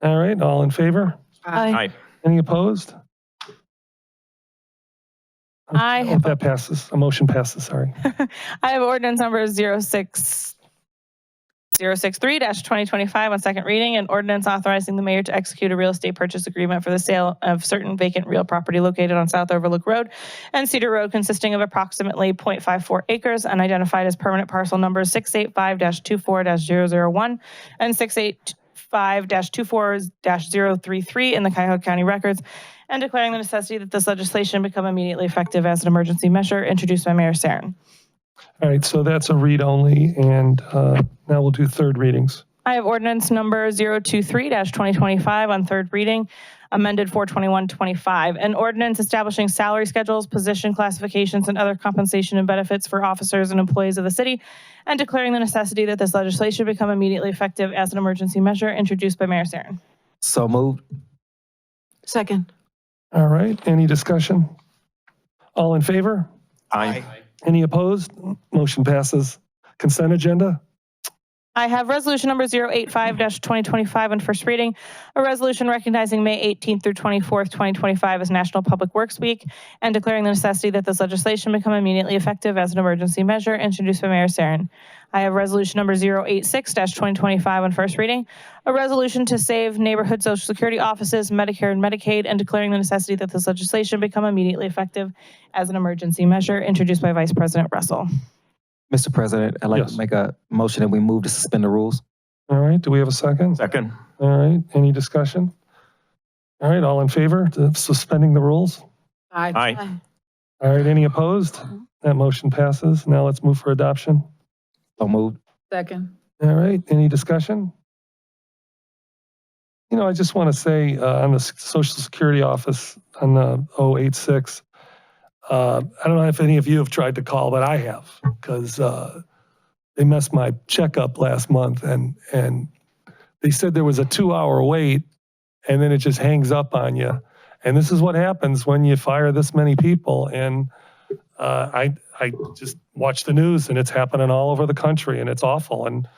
All right, all in favor? Aye. Any opposed? I Oh, have, that passes. A motion passes, sorry. I have ordinance number 063-2025 on second reading, an ordinance authorizing the mayor to execute a real estate purchase agreement for the sale of certain vacant real property located on South Overlook Road and Cedar Road consisting of approximately 0.54 acres and identified as permanent parcel numbers 685-24-001 and 685-24-033 in the Cuyahoga County records, and declaring the necessity that this legislation become immediately effective as an emergency measure, introduced by Mayor Sarin. All right, so that's a read only, and now we'll do third readings. I have ordinance number 023-2025 on third reading, amended 4/21/25, an ordinance establishing salary schedules, position classifications, and other compensation and benefits for officers and employees of the city, and declaring the necessity that this legislation become immediately effective as an emergency measure, introduced by Mayor Sarin. So moved. Second. All right, any discussion? All in favor? Aye. Any opposed? Motion passes. Consent agenda? I have resolution number 085-2025 on first reading, a resolution recognizing May 18th through 24th, 2025 as National Public Works Week and declaring the necessity that this legislation become immediately effective as an emergency measure, introduced by Mayor Sarin. I have resolution number 086-2025 on first reading, a resolution to save neighborhood Social Security offices, Medicare and Medicaid, and declaring the necessity that this legislation become immediately effective as an emergency measure, introduced by Vice President Russell. Mr. President, I'd like Yes. to make a motion that we move to suspend the rules. All right, do we have a second? Second. All right, any discussion? All right, all in favor of suspending the rules? Aye. All right, any opposed? That motion passes. Now let's move for adoption. So moved. Second. All right, any discussion? You know, I just want to say on the Social Security office on the 086, I don't know if any of you have tried to call, but I have, because they messed my checkup last month, and they said there was a 2-hour wait, and then it just hangs up on you. And this is what happens when you fire this many people. And I just watch the news, and it's happening all over the country, and it's awful. And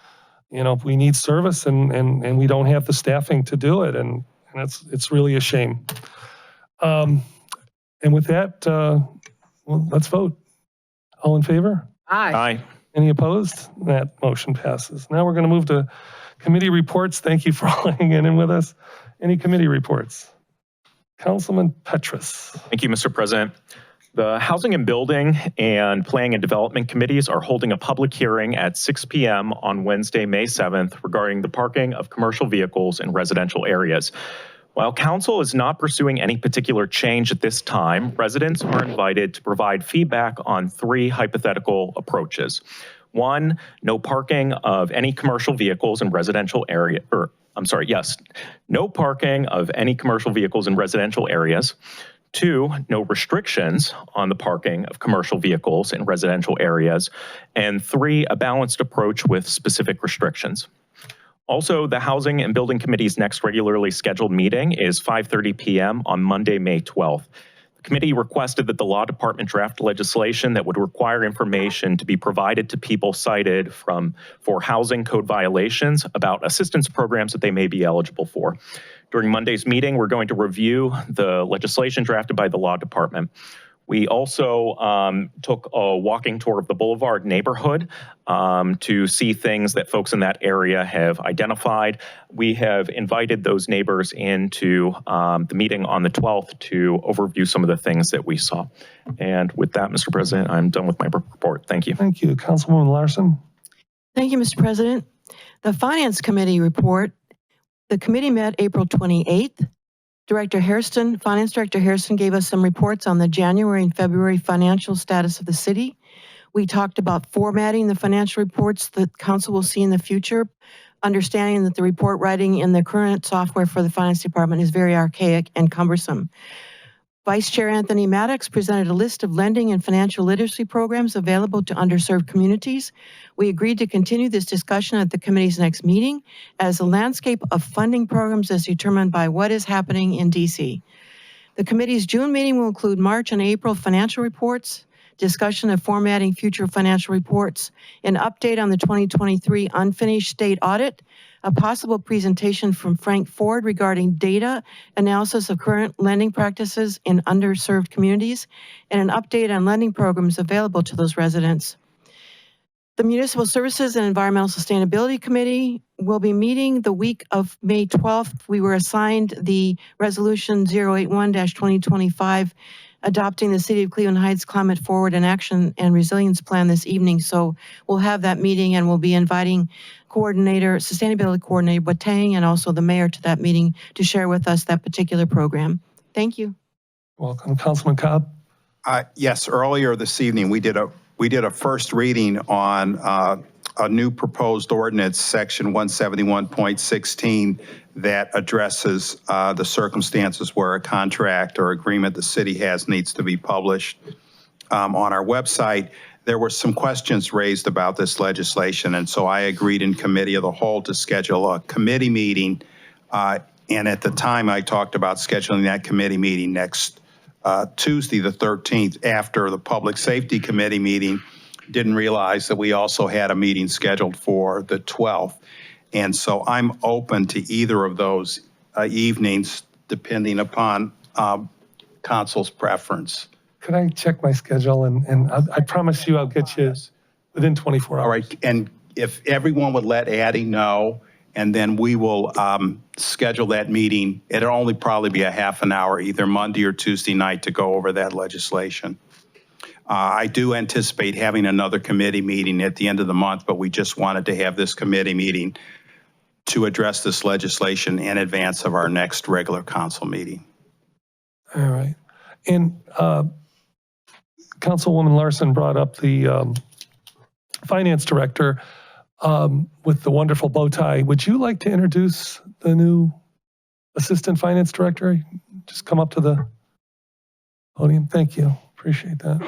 you know, we need service, and we don't have the staffing to do it, and it's really a shame. And with that, well, let's vote. All in favor? Aye. Any opposed? That motion passes. Now we're going to move to committee reports. Thank you for all hanging in with us. Any committee reports? Councilman Petrus. Thank you, Mr. President. The Housing and Building and Planning and Development Committees are holding a public hearing at 6 p.m. on Wednesday, May 7th regarding the parking of commercial vehicles in residential areas. While council is not pursuing any particular change at this time, residents are invited to provide feedback on 3 hypothetical approaches. 1, no parking of any commercial vehicles in residential area, no parking of any commercial vehicles in residential areas. 2, no restrictions on the parking of commercial vehicles in residential areas. And 3, a balanced approach with specific restrictions. Also, the Housing and Building Committee's next regularly scheduled meeting is 5:30 p.m. on Monday, May 12th. The committee requested that the law department draft legislation that would require information to be provided to people cited for housing code violations about assistance programs that they may be eligible for. During Monday's meeting, we're going to review the legislation drafted by the law department. We also took a walking tour of the Boulevard neighborhood to see things that folks in that area have identified. We have invited those neighbors into the meeting on the 12th to overview some of the things that we saw. And with that, Mr. President, I'm done with my report. Thank you. Thank you. Councilwoman Larson. Thank you, Mr. President. The Finance Committee report. The committee met April 28th. Finance Director Hairston gave us some reports on the January and February financial status of the city. We talked about formatting the financial reports that council will see in the future, understanding that the report writing in the current software for the finance department is very archaic and cumbersome. Vice Chair Anthony Maddox presented a list of lending and financial literacy programs available to underserved communities. We agreed to continue this discussion at the committee's next meeting as the landscape of funding programs is determined by what is happening in DC. The committee's June meeting will include March and April financial reports, discussion of formatting future financial reports, an update on the 2023 unfinished state audit, a possible presentation from Frank Ford regarding data analysis of current lending practices in underserved communities, and an update on lending programs available to those residents. The Municipal Services and Environmental Sustainability Committee will be meeting the week of May 12th. We were assigned the Resolution 081-2025 adopting the City of Cleveland Heights Climate Forward and Action and Resilience Plan this evening. So we'll have that meeting, and we'll be inviting Sustainability Coordinator Boateng and also the mayor to that meeting to share with us that particular program. Thank you. Welcome, Councilman Cobb. Yes, earlier this evening, we did a first reading on a new proposed ordinance, section 171.16, that addresses the circumstances where a contract or agreement the city has needs to be published. On our website, there were some questions raised about this legislation, and so I agreed in committee of the whole to schedule a committee meeting. And at the time, I talked about scheduling that committee meeting next Tuesday, the 13th, after the Public Safety Committee meeting. Didn't realize that we also had a meeting scheduled for the 12th. And so I'm open to either of those evenings, depending upon council's preference. Could I check my schedule? And I promise you I'll get you within 24 hours. All right. And if everyone would let Addie know, and then we will schedule that meeting. It'll only probably be a half an hour, either Monday or Tuesday night, to go over that legislation. I do anticipate having another committee meeting at the end of the month, but we just wanted to have this committee meeting to address this legislation in advance of our next regular council meeting. All right. And Councilwoman Larson brought up the finance director with the wonderful bow tie. Would you like to introduce the new assistant finance director? Just come up to the podium. Thank you. Appreciate that.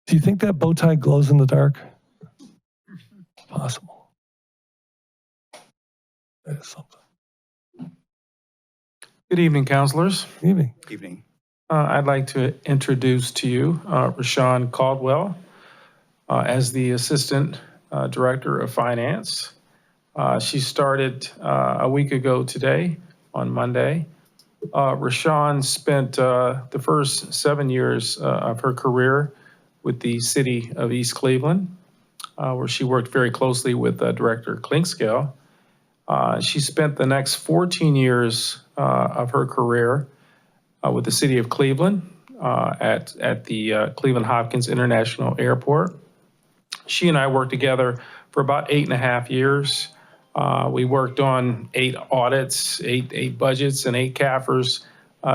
Do you think that bow tie glows in the dark? Possible. That is something. Good evening, councilors. Good evening. Evening. I'd like to introduce to you Rashawn Caldwell as the Assistant Director of Finance. She started a week ago today on Monday. Rashawn spent the first 7 years of her career with the City of East Cleveland, where she worked very closely with Director Klinkscale. She spent the next 14 years of her career with the City of Cleveland at the Cleveland Hopkins International Airport. She and I worked together for about 8.5 years. We worked on 8 audits, eight budgets, and 8 CAFRs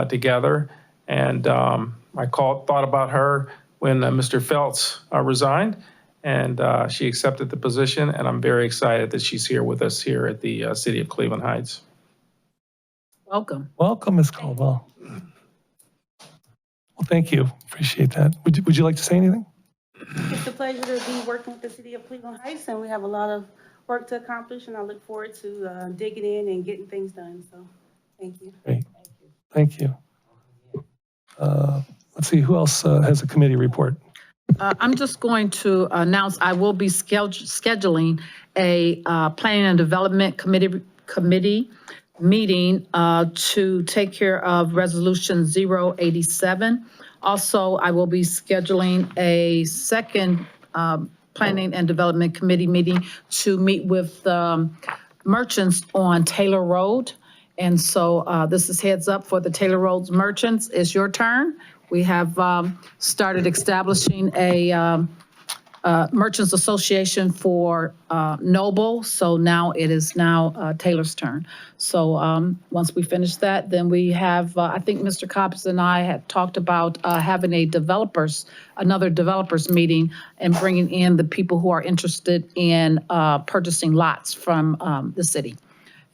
together. And I thought about her when Mr. Feltz resigned, and she accepted the position. And I'm very excited that she's here with us here at the City of Cleveland Heights. Welcome. Welcome, Ms. Caldwell. Well, thank you. Appreciate that. Would you like to say anything? It's a pleasure to be working with the City of Cleveland Heights, and we have a lot of work to accomplish, and I look forward to digging in and getting things done. So thank you. Great. Thank you. Let's see, who else has a committee report? I'm just going to announce I will be scheduling a Planning and Development Committee meeting to take care of Resolution 087. Also, I will be scheduling a second Planning and Development Committee meeting to meet with merchants on Taylor Road. And so this is heads up for the Taylor Road's merchants. It's your turn. We have started establishing a Merchants Association for Noble. So now it is Taylor's turn. So once we finish that, then we have, I think Mr. Cobbs and I had talked about having another developers meeting and bringing in the people who are interested in purchasing lots from the city.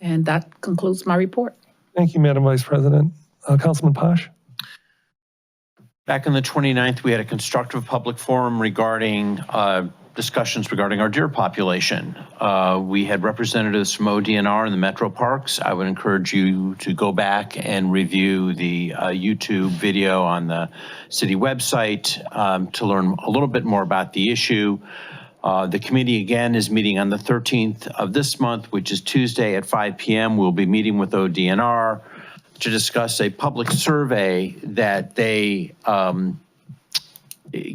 And that concludes my report. Thank you, Madam Vice President. Councilman Posh? Back on the 29th, we had a constructive public forum regarding discussions regarding our deer population. We had representatives from ODNR and the metro parks. I would encourage you to go back and review the YouTube video on the city website to learn a little bit more about the issue. The committee again is meeting on the 13th of this month, which is Tuesday at 5 p.m. We'll be meeting with ODNR to discuss a public survey that they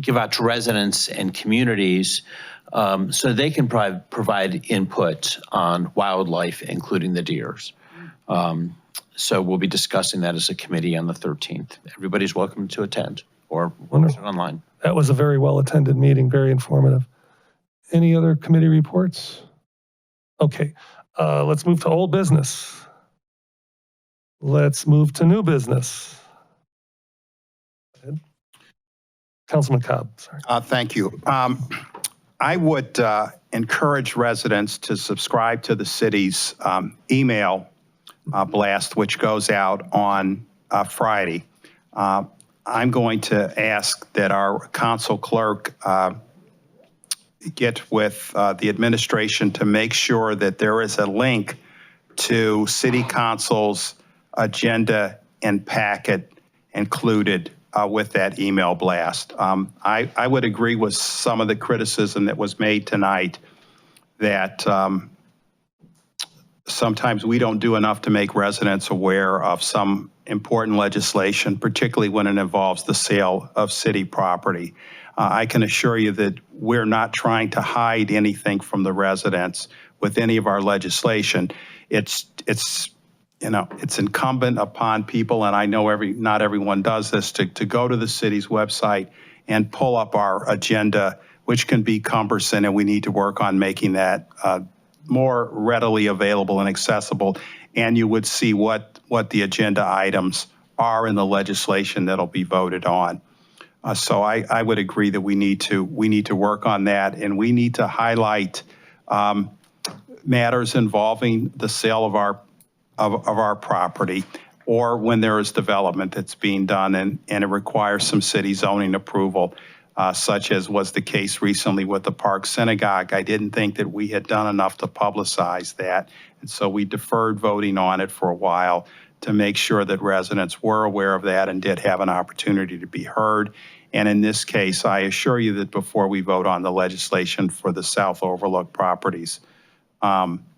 give out to residents and communities so they can provide input on wildlife, including the deers. So we'll be discussing that as a committee on the 13th. Everybody's welcome to attend or watch it online. That was a very well-attended meeting, very informative. Any other committee reports? Okay, let's move to old business. Let's move to new business. Councilman Cobb, sorry. Thank you. I would encourage residents to subscribe to the city's email blast, which goes out on Friday. I'm going to ask that our council clerk get with the administration to make sure that there is a link to City Council's agenda and packet included with that email blast. I would agree with some of the criticism that was made tonight that sometimes we don't do enough to make residents aware of some important legislation, particularly when it involves the sale of city property. I can assure you that we're not trying to hide anything from the residents with any of our legislation. It's incumbent upon people, and I know not everyone does this, to go to the city's website and pull up our agenda, which can be cumbersome, and we need to work on making that more readily available and accessible. And you would see what the agenda items are in the legislation that'll be voted on. So I would agree that we need to work on that, and we need to highlight matters involving the sale of our property, or when there is development that's being done and it requires some city zoning approval, such as was the case recently with the Park Synagogue. I didn't think that we had done enough to publicize that, and so we deferred voting on it for a while to make sure that residents were aware of that and did have an opportunity to be heard. And in this case, I assure you that before we vote on the legislation for the South Overlook properties, that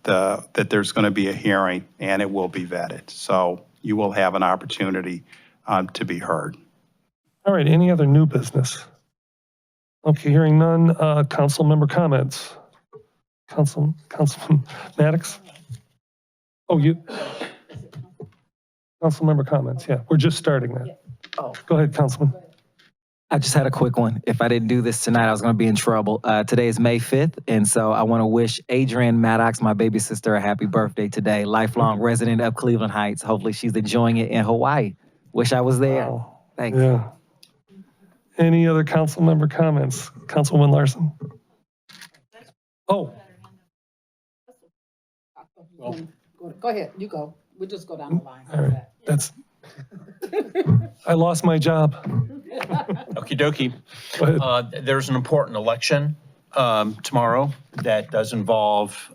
there's going to be a hearing and it will be vetted. So you will have an opportunity to be heard. All right, any other new business? Okay, hearing none, council member comments. Councilman Maddox? Oh, you? Council member comments, yeah, we're just starting that. Oh, go ahead, Councilman. I just had a quick one. If I didn't do this tonight, I was going to be in trouble. Today is May 5th, and so I want to wish Adrienne Maddox, my baby sister, a happy birthday today. Lifelong resident of Cleveland Heights. Hopefully she's enjoying it in Hawaii. Wish I was there. Wow. Thanks. Yeah. Any other council member comments? Councilwoman Larson? Oh. Go ahead, you go. We'll just go down the line. All right, I lost my job. Okie dokie. There's an important election tomorrow that does involve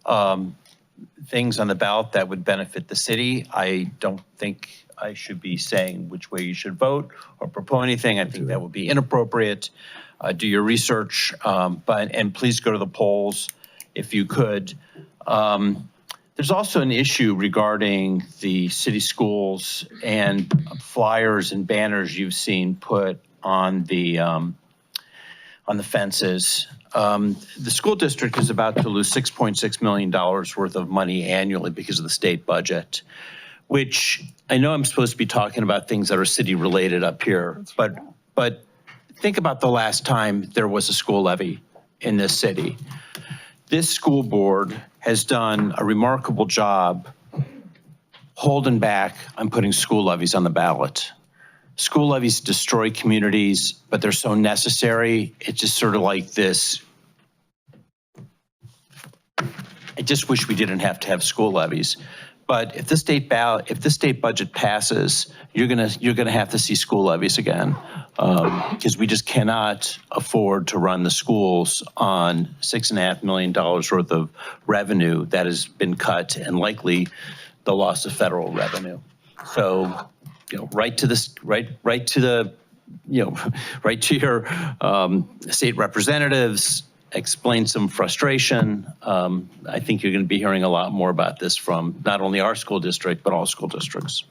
things on the ballot that would benefit the city. I don't think I should be saying which way you should vote or propose anything. I think that would be inappropriate. Do your research, and please go to the polls if you could. There's also an issue regarding the city schools and flyers and banners you've seen put on the fences. The school district is about to lose $6.6 million worth of money annually because of the state budget, which I know I'm supposed to be talking about things that are city related up here, but think about the last time there was a school levy in this city. This school board has done a remarkable job holding back on putting school levies on the ballot. School levies destroy communities, but they're so necessary. It's just sort of like this. I just wish we didn't have to have school levies, But if the state budget passes, you're gonna have to see school levies again, because we just cannot afford to run the schools on $6.5 million worth of revenue that has been cut, and likely the loss of federal revenue. So, right to your state representatives, explain some frustration. I think you're going to be hearing a lot more about this from not only our school district, but all school districts.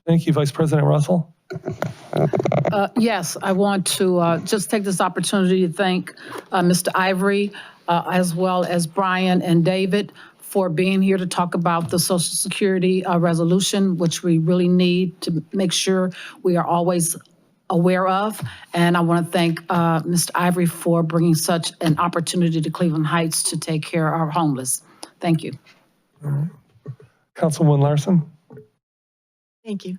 Thank you, Vice President Russell. Yes, I want to just take this opportunity to thank Mr. Ivory, as well as Brian and David, for being here to talk about the Social Security resolution, which we really need to make sure we are always aware of. And I want to thank Mr. Ivory for bringing such an opportunity to Cleveland Heights to take care of our homeless. Thank you. All right. Councilwoman Larson. Thank you.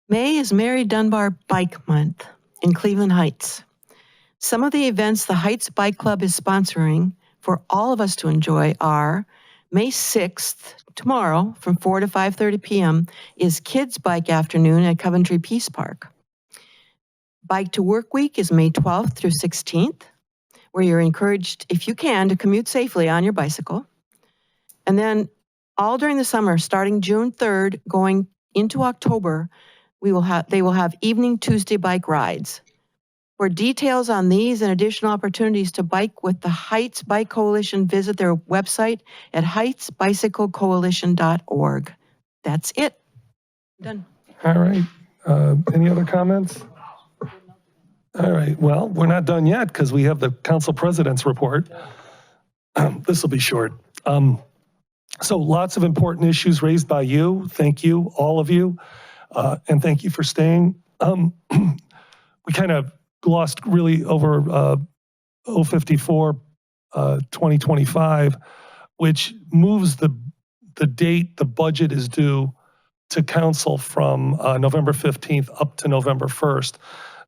May is Mary Dunbar Bike Month in Cleveland Heights. Some of the events the Heights Bike Club is sponsoring for all of us to enjoy are May 6th, tomorrow, from 4 to 5:30 p.m. is Kids Bike Afternoon at Coventry Peace Park. Bike to Work Week is May 12th through 16th, where you're encouraged, if you can, to commute safely on your bicycle. And then all during the summer, starting June 3rd, going into October, they will have evening Tuesday bike rides. For details on these and additional opportunities to bike with the Heights Bike Coalition, visit their website at heightsbicyclecoalition.org. That's it. Done. All right. Any other comments? All right. Well, we're not done yet because we have the council president's report. This will be short. So lots of important issues raised by you. Thank you, all of you. And thank you for staying. We kind of glossed really over 054 2025, which moves the date the budget is due to council from November 15th up to November 1st.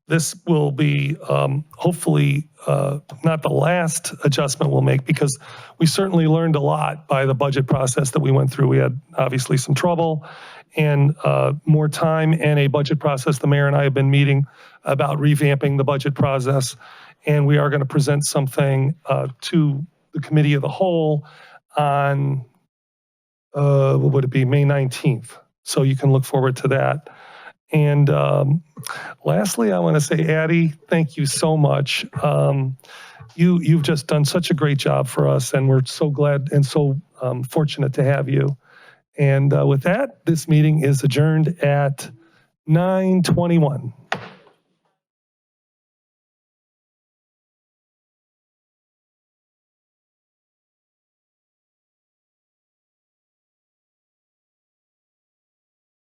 This will be hopefully not the last adjustment we'll make, because we certainly learned a lot by the budget process that we went through. We had obviously some trouble and more time and a budget process. The mayor and I have been meeting about revamping the budget process, and we are going to present something to the committee of the whole on, what would it be, May 19th. So you can look forward to that. And lastly, I want to say, Addie, thank you so much. You've just done such a great job for us, and we're so glad and so fortunate to have you. And with that, this meeting is adjourned at 9:21.